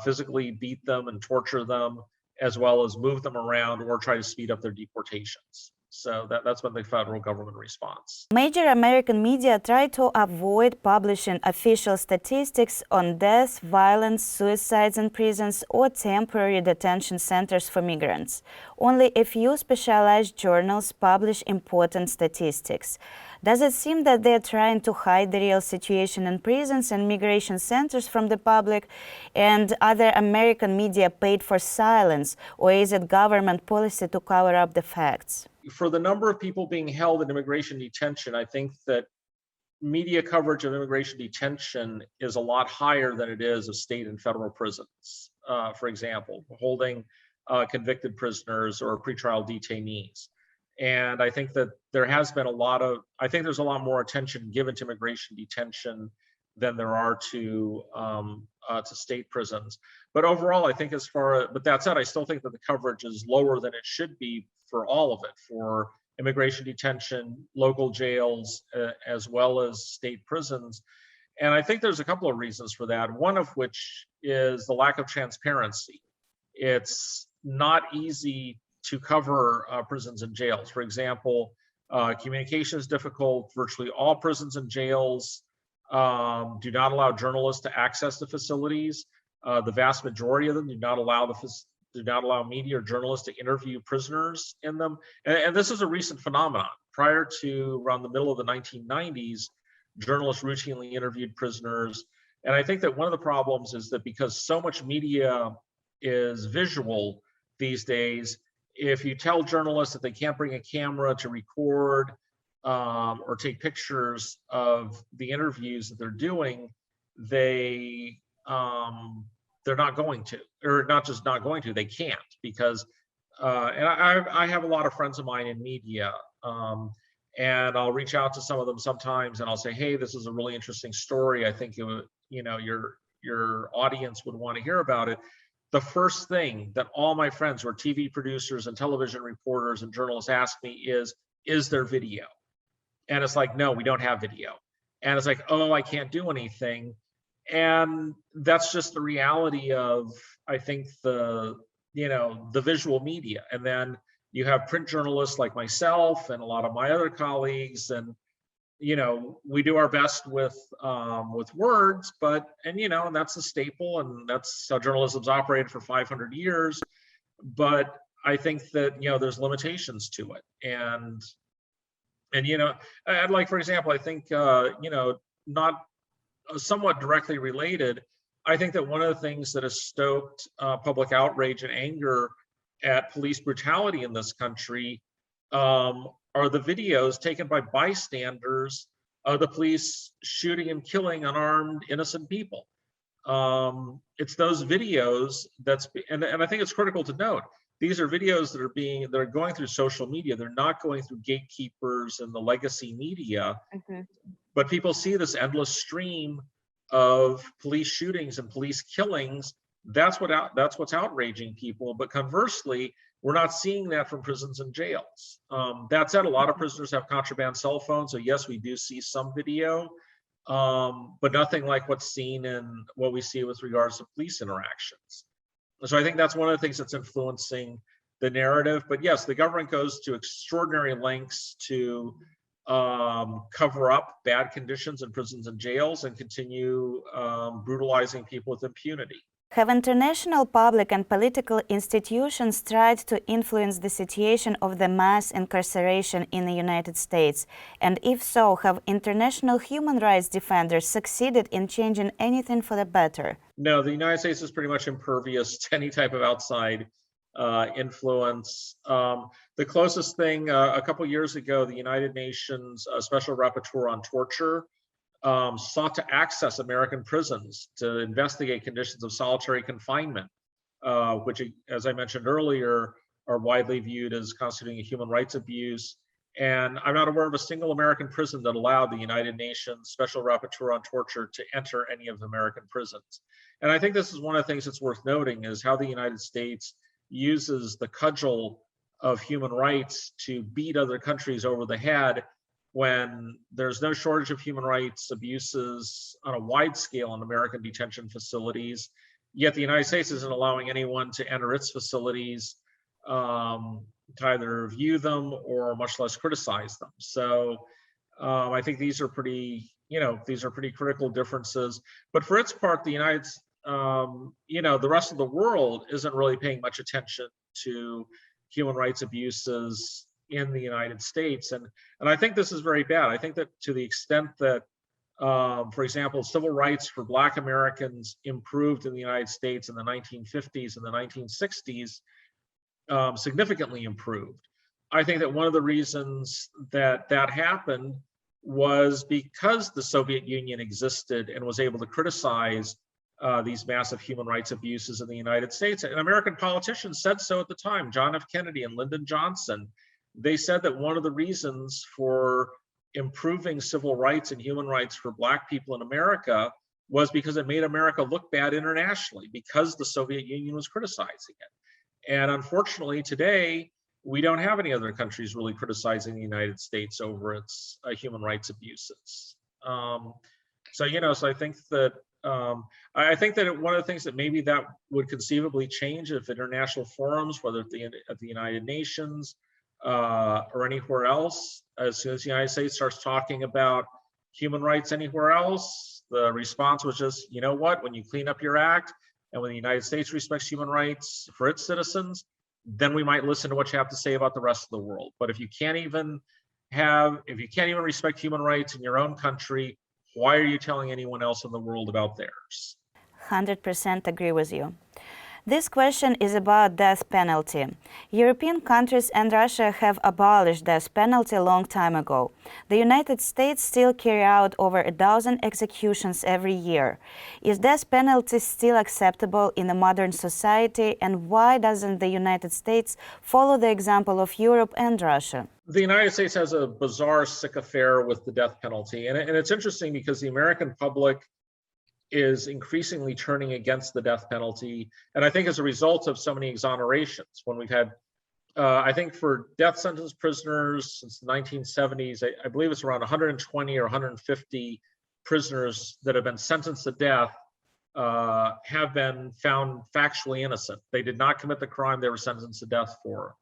physically beat them and torture them, as well as move them around or try to speed up their deportations. So that's been the federal government response. Major American media try to avoid publishing official statistics on deaths, violence, suicides in prisons, or temporary detention centers for migrants. Only a few specialized journals publish important statistics. Does it seem that they're trying to hide the real situation in prisons and migration centers from the public? And are there American media paid for silence, or is it government policy to cover up the facts? For the number of people being held in immigration detention, I think that media coverage of immigration detention is a lot higher than it is of state and federal prisons. For example, holding convicted prisoners or pretrial detainees. And I think that there's a lot more attention given to immigration detention than there are to state prisons. But overall, I think but that said, I still think that the coverage is lower than it should be for all of it, for immigration detention, local jails, as well as state prisons. And I think there's a couple of reasons for that, one of which is the lack of transparency. It's not easy to cover prisons and jails. For example, communication is difficult. Virtually all prisons and jails do not allow journalists to access the facilities. The vast majority of them do not allow media or journalists to interview prisoners in them. And this is a recent phenomenon. Prior to around the middle of the 1990s, journalists routinely interviewed prisoners. And I think that one of the problems is that because so much media is visual these days, if you tell journalists that they can't bring a camera to record or take pictures of the interviews that they're doing, they're not going to, or not just not going to, they can't, because and I have a lot of friends of mine in media, and I'll reach out to some of them sometimes and I'll say, hey, this is a really interesting story. I think your audience would want to hear about it. The first thing that all my friends who are TV producers and television reporters and journalists ask me is there video? And it's like, no, we don't have video. And it's like, oh, I can't do anything. And that's just the reality of, I think, the visual media. And then you have print journalists like myself and a lot of my other colleagues, and we do our best with words, and that's a staple, and that's how journalism's operated for 500 years. But I think that there's limitations to it, and I'd like, for example, I think not somewhat directly related, I think that one of the things that has stoked public outrage and anger at police brutality in this country are the videos taken by bystanders of the police shooting and killing unarmed innocent people. It's those videos and I think it's critical to note, these are videos that are going through social media. They're not going through gatekeepers and the legacy media, but people see this endless stream of police shootings and police killings. That's what's outraging people. But conversely, we're not seeing that from prisons and jails. That said, a lot of prisoners have contraband cell phones, so yes, we do see some video, but nothing like what's seen in what we see with regards to police interactions. So I think that's one of the things that's influencing the narrative. But yes, the government goes to extraordinary lengths to cover up bad conditions in prisons and jails and continue brutalizing people with impunity. Have international public and political institutions tried to influence the situation of the mass incarceration in the United States? And if so, have international human rights defenders succeeded in changing anything for the better? No, the United States is pretty much impervious to any type of outside influence. The closest thing, a couple years ago, the United Nations Special Rapporteur on Torture sought to access American prisons to investigate conditions of solitary confinement, which, as I mentioned earlier, are widely viewed as constituting a human rights abuse. And I'm not aware of a single American prison that allowed the United Nations Special Rapporteur on Torture to enter any of the American prisons. And I think this is one of the things that's worth noting, is how the United States uses the cudgel of human rights to beat other countries over the head when there's no shortage of human rights abuses on a wide scale in American detention facilities, yet the United States isn't allowing anyone to enter its facilities to either view them or much less criticize them. So I think these are pretty critical differences. But for its part, the the rest of the world isn't really paying much attention to human rights abuses in the United States. And I think this is very bad. I think that to the extent that, for example, civil rights for Black Americans improved in the United States in the 1950s and the 1960s, significantly improved. I think that one of the reasons that happened was because the Soviet Union existed and was able to criticize these massive human rights abuses in the United States. And American politicians said so at the time. John F. Kennedy and Lyndon Johnson, they said that one of the reasons for improving civil rights and human rights for Black people in America was because it made America look bad internationally, because the Soviet Union was criticizing it. And unfortunately, today, we don't have any other countries really criticizing the United States over its human rights abuses. So I think that one of the things that maybe that would conceivably change if international forums, whether at the United Nations or anywhere else, as soon as the United States starts talking about human rights anywhere else, the response was just, you know what, when you clean up your act and when the United States respects human rights for its citizens, then we might listen to what you have to say about the rest of the world. But if you can't even respect human rights in your own country, why are you telling anyone else in the world about theirs? 100% agree with you. This question is about death penalty. European countries and Russia have abolished death penalty a long time ago. The United States still carry out over 1,000 executions every year. Is death penalty still acceptable in a modern society, and why doesn't the United States follow the example of Europe and Russia? The United States has a bizarre, sick affair with the death penalty. And it's interesting because the American public is increasingly turning against the death penalty. And I think as a result of so many exonerations, when we've had, I think for death sentence prisoners since the 1970s, I believe it's around 120 or 150 prisoners that have been sentenced to death have been found factually innocent. They did not commit the crime they were sentenced to death for.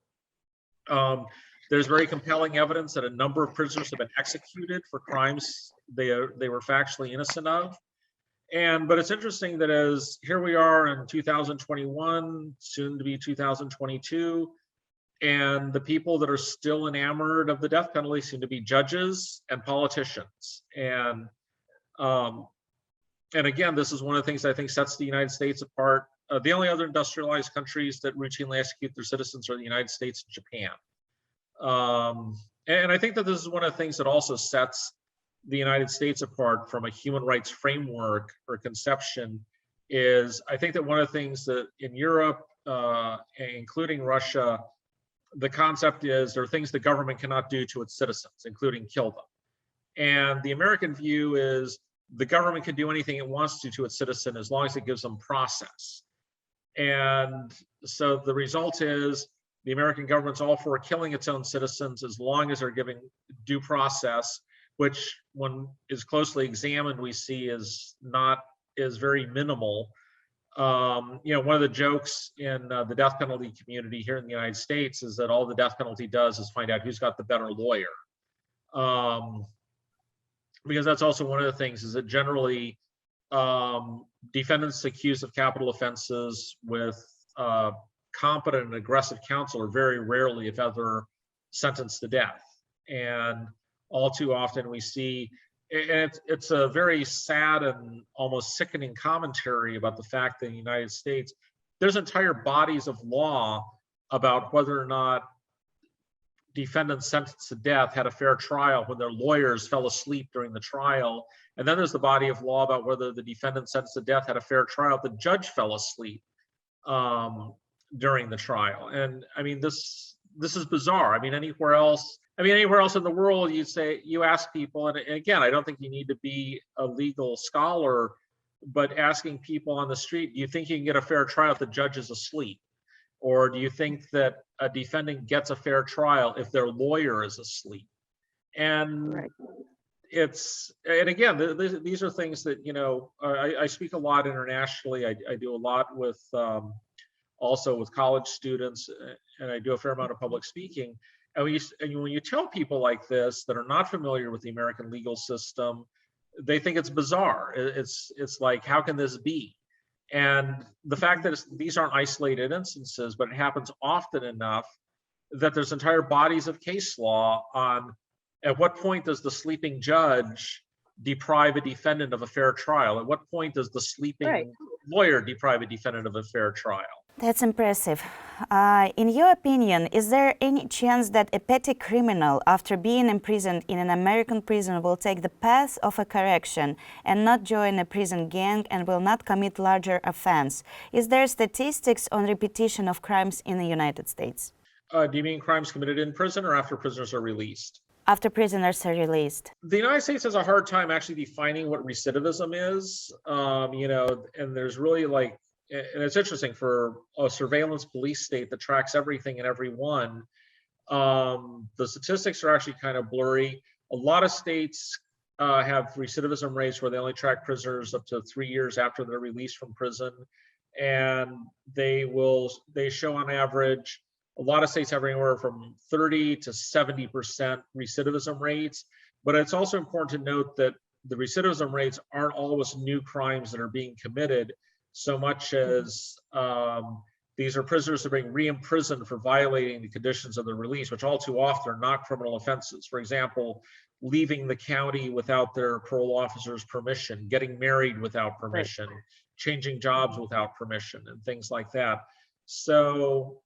There's very compelling evidence that a number of prisoners have been executed for crimes they were factually innocent of. But it's interesting that as here we are in 2021, soon to be 2022, and the people that are still enamored of the death penalty seem to be judges and politicians. And again, this is one of the things I think sets the United States apart. The only other industrialized countries that routinely execute their citizens are the United States and Japan. And I think that this is one of the things that also sets the United States apart from a human rights framework or conception is I think that one of the things that in Europe, including Russia, the concept is there are things the government cannot do to its citizens, including kill them. And the American view is the government can do anything it wants to its citizen as long as it gives them process. And so the result is the American government's all for killing its own citizens as long as they're giving due process, which when is closely examined, we see is very minimal. One of the jokes in the death penalty community here in the United States is that all the death penalty does is find out who's got the better lawyer. Because that's also one of the things is that generally defendants accused of capital offenses with competent and aggressive counsel are very rarely, if ever, sentenced to death. And all too often we see, and it's a very sad and almost sickening commentary about the fact that in the United States, there's entire bodies of law about whether or not defendants sentenced to death had a fair trial when their lawyers fell asleep during the trial. And then there's the body of law about whether the defendant sentenced to death had a fair trial, the judge fell asleep during the trial. And I mean, this is bizarre. I mean, anywhere else in the world, you ask people, and again, I don't think you need to be a legal scholar, but asking people on the street, do you think you can get a fair trial if the judge is asleep? Or do you think that a defendant gets a fair trial if their lawyer is asleep? And right. Again, these are things that, I speak a lot internationally. I do a lot with, also with college students, and I do a fair amount of public speaking. And when you tell people like this that are not familiar with the American legal system, they think it's bizarre. It's like, how can this be? And the fact that these aren't isolated instances, but it happens often enough that there's entire bodies of case law on at what point does the sleeping judge deprive a defendant of a fair trial? At what point does the sleeping lawyer deprive a defendant of a fair trial? That's impressive. In your opinion, is there any chance that a petty criminal, after being imprisoned in an American prison, will take the path of a correction and not join a prison gang and will not commit larger offense? Is there statistics on repetition of crimes in the United States? Do you mean crimes committed in prison or after prisoners are released? after prisoners are released? The United States has a hard time actually defining what recidivism is, and there's really like, and it's interesting for a surveillance police state that tracks everything and everyone. The statistics are actually kind of blurry. A lot of states have recidivism rates where they only track prisoners up to 3 years after they're released from prison, and they show on average, a lot of states have anywhere from 30 to 70% recidivism rates. But it's also important to note that the recidivism rates aren't always new crimes that are being committed, so much as these are prisoners that are being re-imprisoned for violating the conditions of their release, which all too often are not criminal offenses. For example, leaving the county without their parole officer's permission, getting married without permission, changing jobs without permission, and things like that. So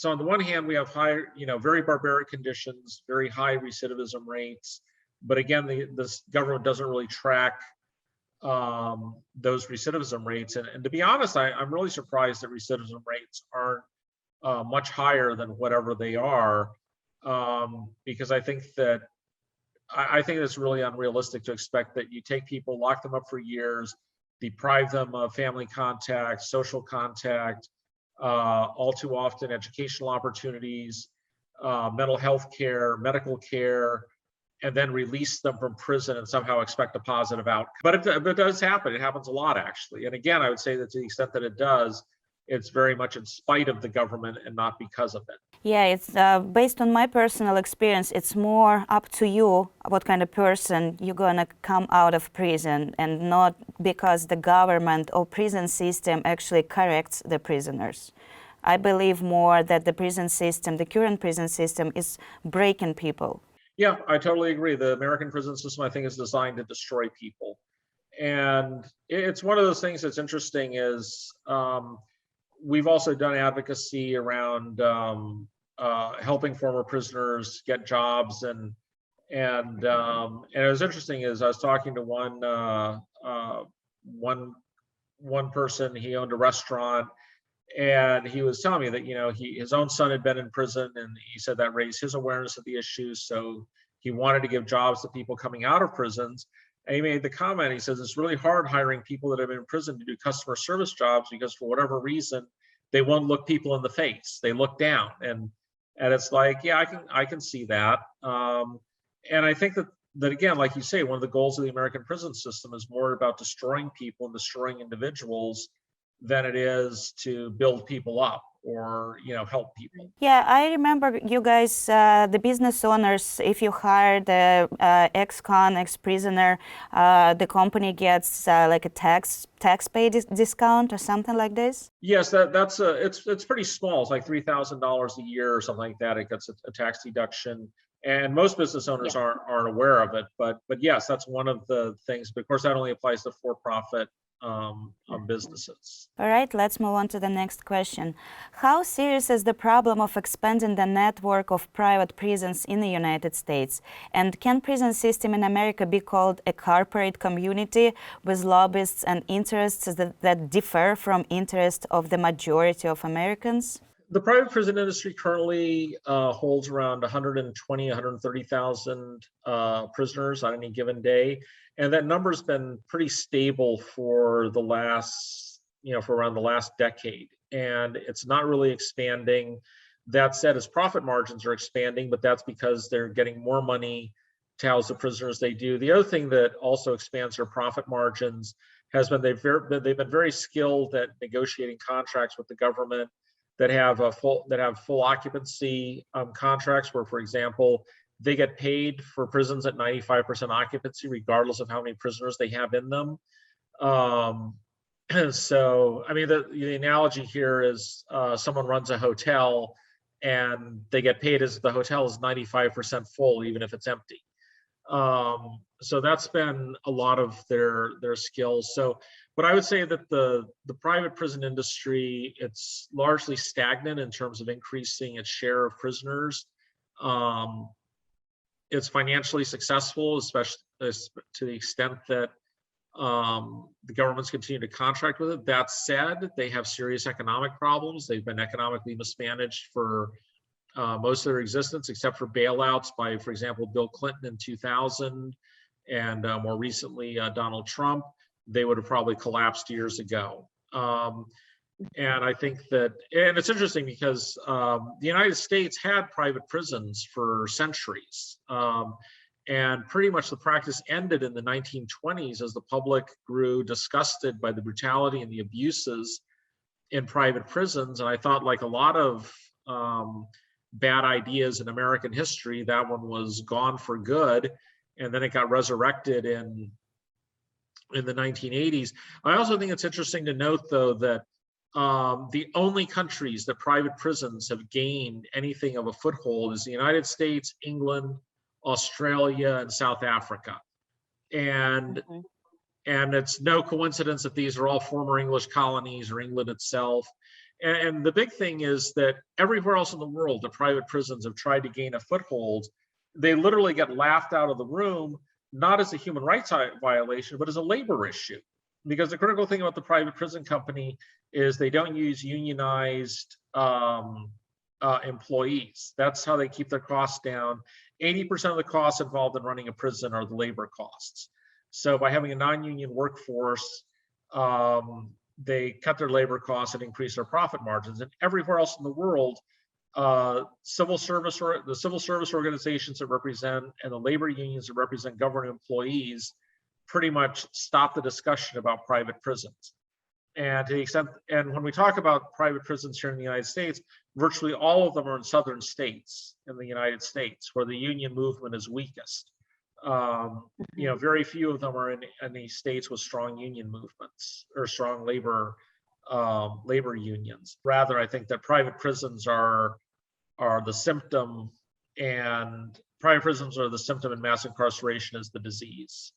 on the one hand, we have high, very barbaric conditions, very high recidivism rates. But again, this government doesn't really track those recidivism rates. And to be honest, I'm really surprised that recidivism rates aren't much higher than whatever they are, because I think it's really unrealistic to expect that you take people, lock them up for years, deprive them of family contact, social contact, all too often educational opportunities, mental health care, medical care, and then release them from prison and somehow expect a positive outcome. But it does happen. It happens a lot, actually. And again, I would say that to the extent that it does, it's very much in spite of the government and not because of it. Yeah, it's based on my personal experience, it's more up to you what kind of person you're gonna come out of prison, and not because the government or prison system actually corrects the prisoners. I believe more that the prison system, the current prison system, is breaking people. Yeah, I totally agree. The American prison system, I think, is designed to destroy people. And it's one of those things that's interesting is we've also done advocacy around helping former prisoners get jobs, and it was interesting is I was talking to one person. He owned a restaurant, and he was telling me that his own son had been in prison, and he said that raised his awareness of the issues. So he wanted to give jobs to people coming out of prisons. And he made the comment, he says, it's really hard hiring people that have been in prison to do customer service jobs, because for whatever reason, they won't look people in the face. They look down. And it's like, yeah, I can see that. And I think that again, like you say, one of the goals of the American prison system is more about destroying people and destroying individuals than it is to build people up or help people. Yeah, I remember you guys, the business owners, if you hire the ex-con, ex-prisoner, the company gets like a tax pay discount or something like this? Yes, it's pretty small. It's like $3,000 a year or something like that. It gets a tax deduction. And most business owners aren't aware of it, but yes, that's one of the things. But of course, that only applies to for-profit businesses. All right, let's move on to the next question. How serious is the problem of expanding the network of private prisons in the United States? And can prison system in America be called a corporate community with lobbyists and interests that differ from interests of the majority of Americans? The private prison industry currently holds around 120, 130,000 prisoners on any given day. And that number's been pretty stable for the last, for around the last decade. And it's not really expanding. That said, its profit margins are expanding, but that's because they're getting more money to house the prisoners they do. The other thing that also expands their profit margins has been they've been very skilled at negotiating contracts with the government that have full occupancy contracts, where, for example, they get paid for prisons at 95% occupancy, regardless of how many prisoners they have in them. So, I mean, the analogy here is someone runs a hotel and they get paid as the hotel is 95% full, even if it's empty. So that's been a lot of their skills. So, but I would say that the private prison industry, it's largely stagnant in terms of increasing its share of prisoners. It's financially successful, especially to the extent that the governments continue to contract with it. That said, they have serious economic problems. They've been economically mismanaged for most of their existence, except for bailouts by, for example, Bill Clinton in 2000, and more recently Donald Trump. They would have probably collapsed years ago. And I think that, and it's interesting because the United States had private prisons for centuries. And pretty much the practice ended in the 1920s as the public grew disgusted by the brutality and the abuses in private prisons. And I thought, like a lot of bad ideas in American history, that one was gone for good. And then it got resurrected in the 1980s. I also think it's interesting to note, though, that the only countries that private prisons have gained anything of a foothold is the United States, England, Australia, and South Africa. And and it's no coincidence that these are all former English colonies or England itself. And the big thing is that everywhere else in the world, the private prisons have tried to gain a foothold. They literally get laughed out of the room, not as a human rights violation, but as a labor issue. Because the critical thing about the private prison company is they don't use unionized employees. That's how they keep their costs down. 80% of the costs involved in running a prison are the labor costs. So by having a non-union workforce, they cut their labor costs and increase their profit margins. And everywhere else in the world, the civil service organizations that represent and the labor unions that represent government employees pretty much stop the discussion about private prisons. And to the extent, and when we talk about private prisons here in the United States, virtually all of them are in southern states in the United States where the union movement is weakest. Very few of them are in any states with strong union movements or strong labor unions. Rather, I think that private prisons are the symptom, and private prisons are the symptom, and mass incarceration is the disease.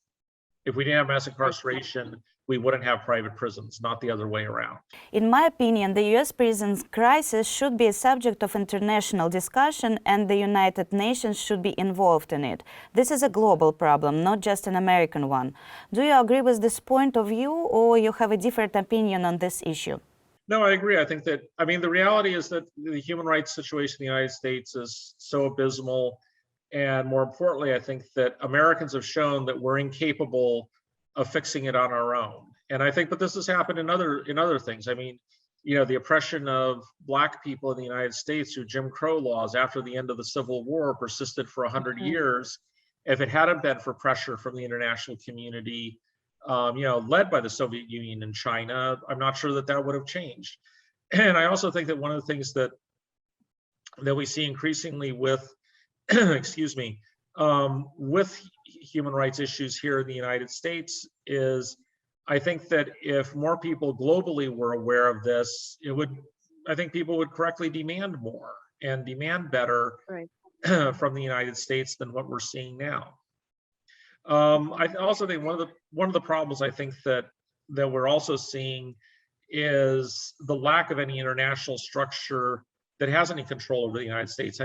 If we didn't have mass incarceration, we wouldn't have private prisons, not the other way around. In my opinion, the U.S. prisons crisis should be a subject of international discussion, and the United Nations should be involved in it. This is a global problem, not just an American one. Do you agree with this point of view, or you have a different opinion on this issue? No, I agree. I think that, the reality is that the human rights situation in the United States is so abysmal. And more importantly, I think that Americans have shown that we're incapable of fixing it on our own. And I think that this has happened in other things. The oppression of Black people in the United States through Jim Crow laws after the end of the Civil War persisted for 100 years. If it hadn't been for pressure from the international community, led by the Soviet Union and China, I'm not sure that would have changed. And I also think that one of the things that we see increasingly with with human rights issues here in the United States is, I think that if more people globally were aware of this, I think people would correctly demand more and demand better from the United States than what we're seeing now. I also think one of the problems I think that we're also seeing is the lack of any international structure that has any control over the United States.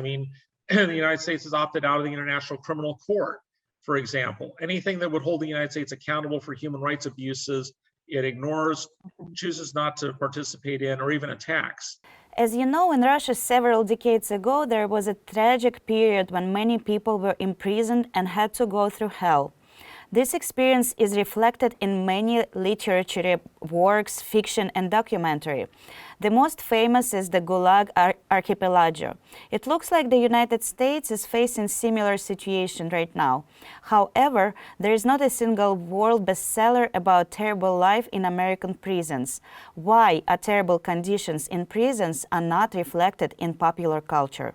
The United States has opted out of the International Criminal Court, for example. Anything that would hold the United States accountable for human rights abuses, it ignores, chooses not to participate in, or even attacks. As you know, in Russia several decades ago, there was a tragic period when many people were imprisoned and had to go through hell. This experience is reflected in many literature works, fiction, and documentary. The most famous is the Gulag Archipelago. It looks like the United States is facing similar situation right now. However, there is not a single world bestseller about terrible life in American prisons. Why are terrible conditions in prisons are not reflected in popular culture?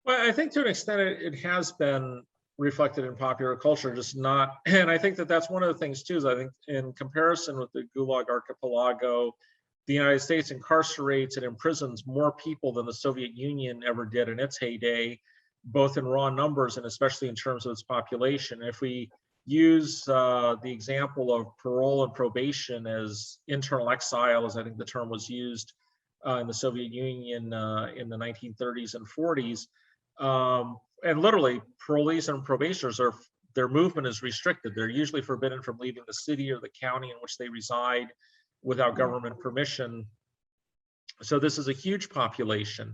Well, I think to an extent it has been reflected in popular culture, just not, and I think that that's one of the things too, is I think in comparison with the Gulag Archipelago, the United States incarcerates and imprisons more people than the Soviet Union ever did in its heyday, both in raw numbers and especially in terms of its population. If we use the example of parole and probation as internal exile, as I think the term was used in the Soviet Union in the 1930s and 40s, and literally parolees and probationers their movement is restricted. They're usually forbidden from leaving the city or the county in which they reside without government permission. So this is a huge population.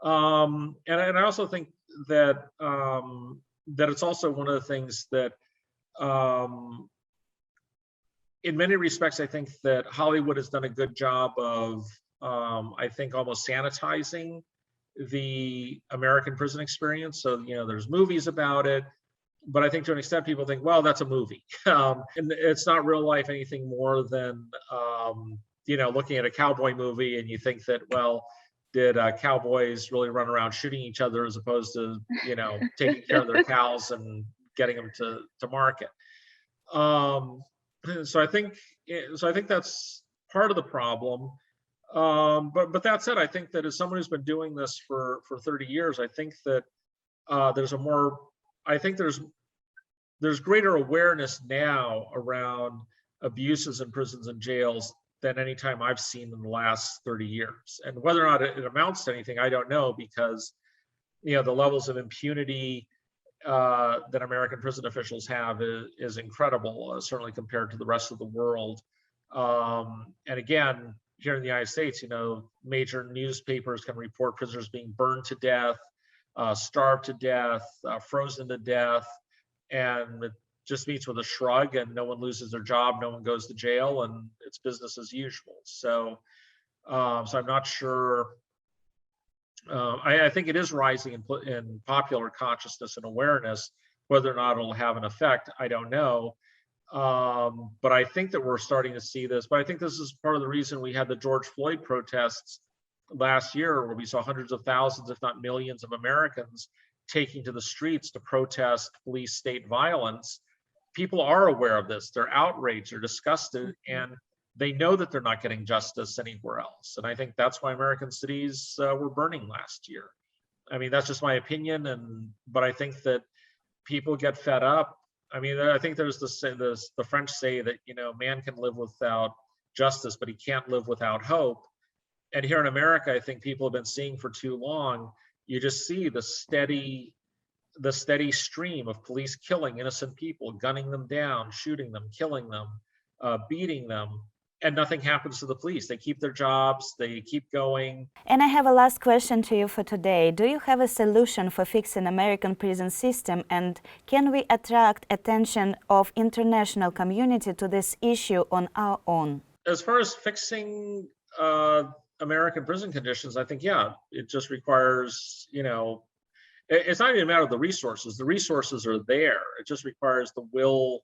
And I also think that that it's also one of the things that, in many respects, I think that Hollywood has done a good job of, I think, almost sanitizing the American prison experience. So, there's movies about it, but I think to an extent people think, well, that's a movie. And it's not real life anything more than, looking at a cowboy movie and you think that, well, did cowboys really run around shooting each other as opposed to, taking care of their cows and getting them to market? Um, so I think that's part of the problem. But that said, I think that as someone who's been doing this for 30 years, I think that there's a more, I think there's greater awareness now around abuses in prisons and jails than any time I've seen in the last 30 years. And whether or not it amounts to anything, I don't know, because the levels of impunity that American prison officials have is incredible, certainly compared to the rest of the world. And again, here in the United States, major newspapers can report prisoners being burned to death, starved to death, frozen to death, and it just meets with a shrug, and no one loses their job, no one goes to jail, and it's business as usual. So I'm not sure. I think it is rising in popular consciousness and awareness. Whether or not it'll have an effect, I don't know. But I think that we're starting to see this. But I think this is part of the reason we had the George Floyd protests last year, where we saw hundreds of thousands, if not millions, of Americans taking to the streets to protest police state violence. People are aware of this. They're outraged, they're disgusted, and they know that they're not getting justice anywhere else. And I think that's why American cities were burning last year. I mean, that's just my opinion. But I think that people get fed up. I mean, I think there's the French say that, man can live without justice, but he can't live without hope. And here in America, I think people have been seeing for too long, you just see the steady stream of police killing innocent people, gunning them down, shooting them, killing them, beating them, and nothing happens to the police. They keep their jobs, they keep going. And I have a last question to you for today. Do you have a solution for fixing American prison system, and can we attract attention of international community to this issue on our own? As far as fixing American prison conditions, I think, yeah, it just requires, it's not even a matter of the resources. The resources are there. It just requires the will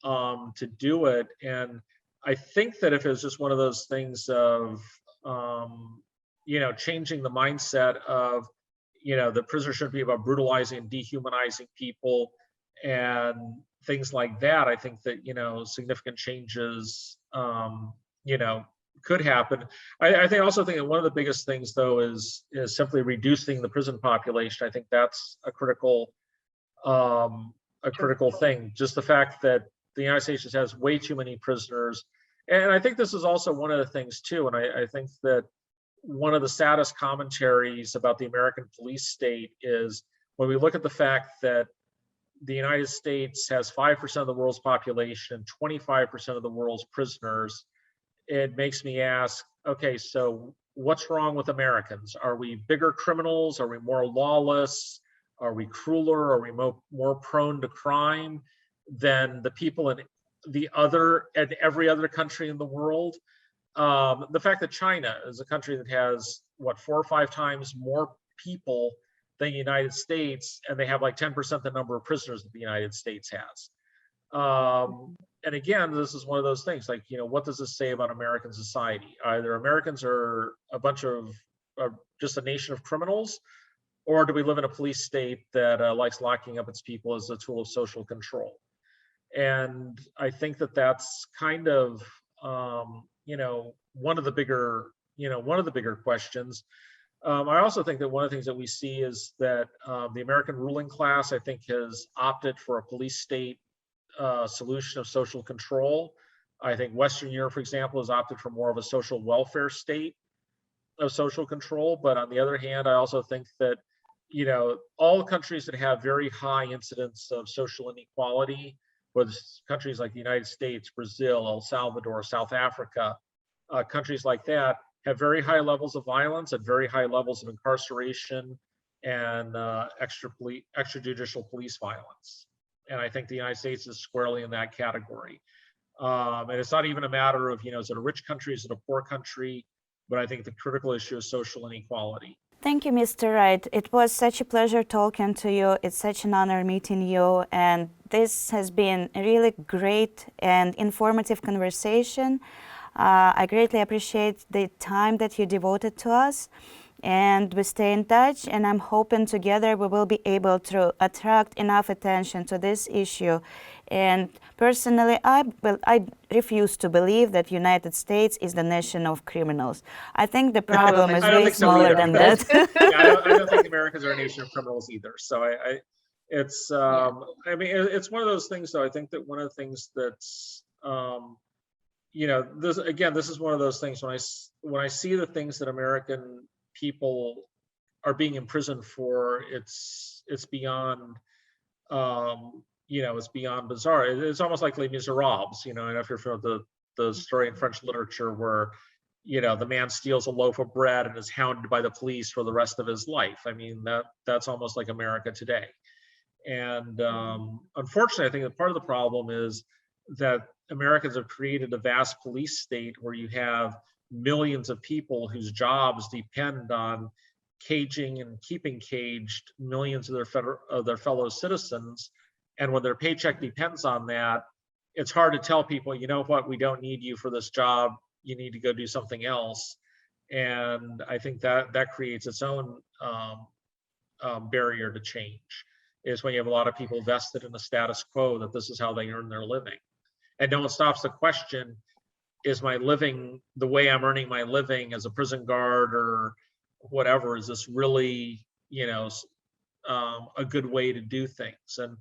to do it. And I think that if it's just one of those things of, changing the mindset of, the prisoner shouldn't be about brutalizing and dehumanizing people and things like that, I think that, significant changes, could happen. I also think that one of the biggest things, though, is simply reducing the prison population. I think that's a critical thing. Just the fact that the United States just has way too many prisoners. And I think this is also one of the things too. And I think that one of the saddest commentaries about the American police state is when we look at the fact that the United States has 5% of the world's population, 25% of the world's prisoners. It makes me ask, okay, so what's wrong with Americans? Are we bigger criminals? Are we more lawless? Are we crueler? Are we more prone to crime than the people in every other country in the world? The fact that China is a country that has 4 or 5 times more people than the United States, and they have like 10% the number of prisoners that the United States has. And again, this is one of those things, like, what does this say about American society? Either Americans are a bunch of just a nation of criminals, or do we live in a police state that likes locking up its people as a tool of social control? And I think that that's kind of, one of the bigger questions. I also think that one of the things that we see is that the American ruling class, I think, has opted for a police state solution of social control. I think Western Europe, for example, has opted for more of a social welfare state of social control. But on the other hand, I also think that, all countries that have very high incidence of social inequality, whether it's countries like the United States, Brazil, El Salvador, South Africa, countries like that, have very high levels of violence and very high levels of incarceration and extrajudicial police violence. And I think the United States is squarely in that category. And it's not even a matter of, is it a rich country, is it a poor country? But I think the critical issue is social inequality. Thank you, Mr. Wright. It was such a pleasure talking to you. It's such an honor meeting you. And this has been a really great and informative conversation. I greatly appreciate the time that you devoted to us. And we stay in touch, and I'm hoping together we will be able to attract enough attention to this issue. And personally, I refuse to believe that United States is the nation of criminals. I think the problem is way smaller than that. I don't think Americans are a nation of criminals either. So it's it's one of those things. Though I think that one of the things that's this is one of those things when I see the things that American people are being imprisoned for, it's beyond it's beyond bizarre. It's almost like Les Miserables, and if you're familiar with the story in French literature where the man steals a loaf of bread and is hounded by the police for the rest of his life. I mean, that's almost like America today. And unfortunately, I think that part of the problem is that Americans have created a vast police state where you have millions of people whose jobs depend on caging and keeping caged millions of their fellow citizens. And when their paycheck depends on that, it's hard to tell people, you know what, we don't need you for this job. You need to go do something else. And I think that creates its own barrier to change, is when you have a lot of people vested in the status quo that this is how they earn their living. And no one stops to question, is my living, the way I'm earning my living as a prison guard or whatever, is this really, a good way to do things? And,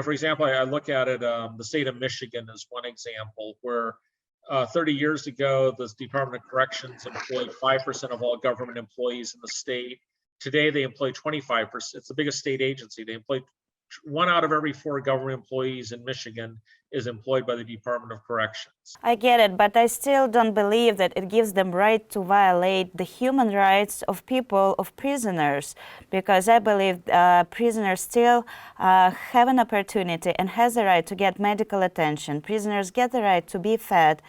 for example, I look at it, the state of Michigan is one example where 30 years ago, the Department of Corrections employed 5% of all government employees in the state. Today, they employ 25%. It's the biggest state agency. They employ 1 out of every 4 government employees in Michigan is employed by the Department of Corrections. I get it, but I still don't believe that it gives them right to violate the human rights of people, of prisoners, because I believe prisoners still have an opportunity and has a right to get medical attention. Prisoners get the right to be fed.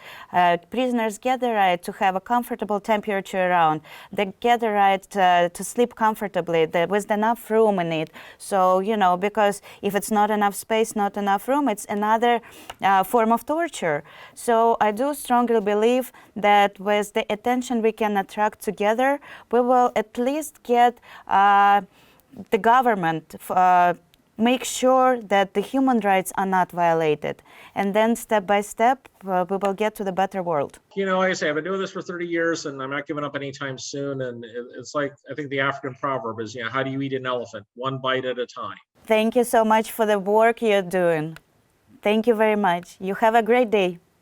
Prisoners get the right to have a comfortable temperature around. They get the right to sleep comfortably with enough room in it. So, because if it's not enough space, not enough room, it's another form of torture. So I do strongly believe that with the attention we can attract together, we will at least get the government make sure that the human rights are not violated. And then step by step, we will get to the better world. Like I say, I've been doing this for 30 years and I'm not giving up anytime soon. And it's like, I think the African proverb is, how do you eat an elephant? One bite at a time. Thank you so much for the work you're doing. Thank you very much. You have a great day.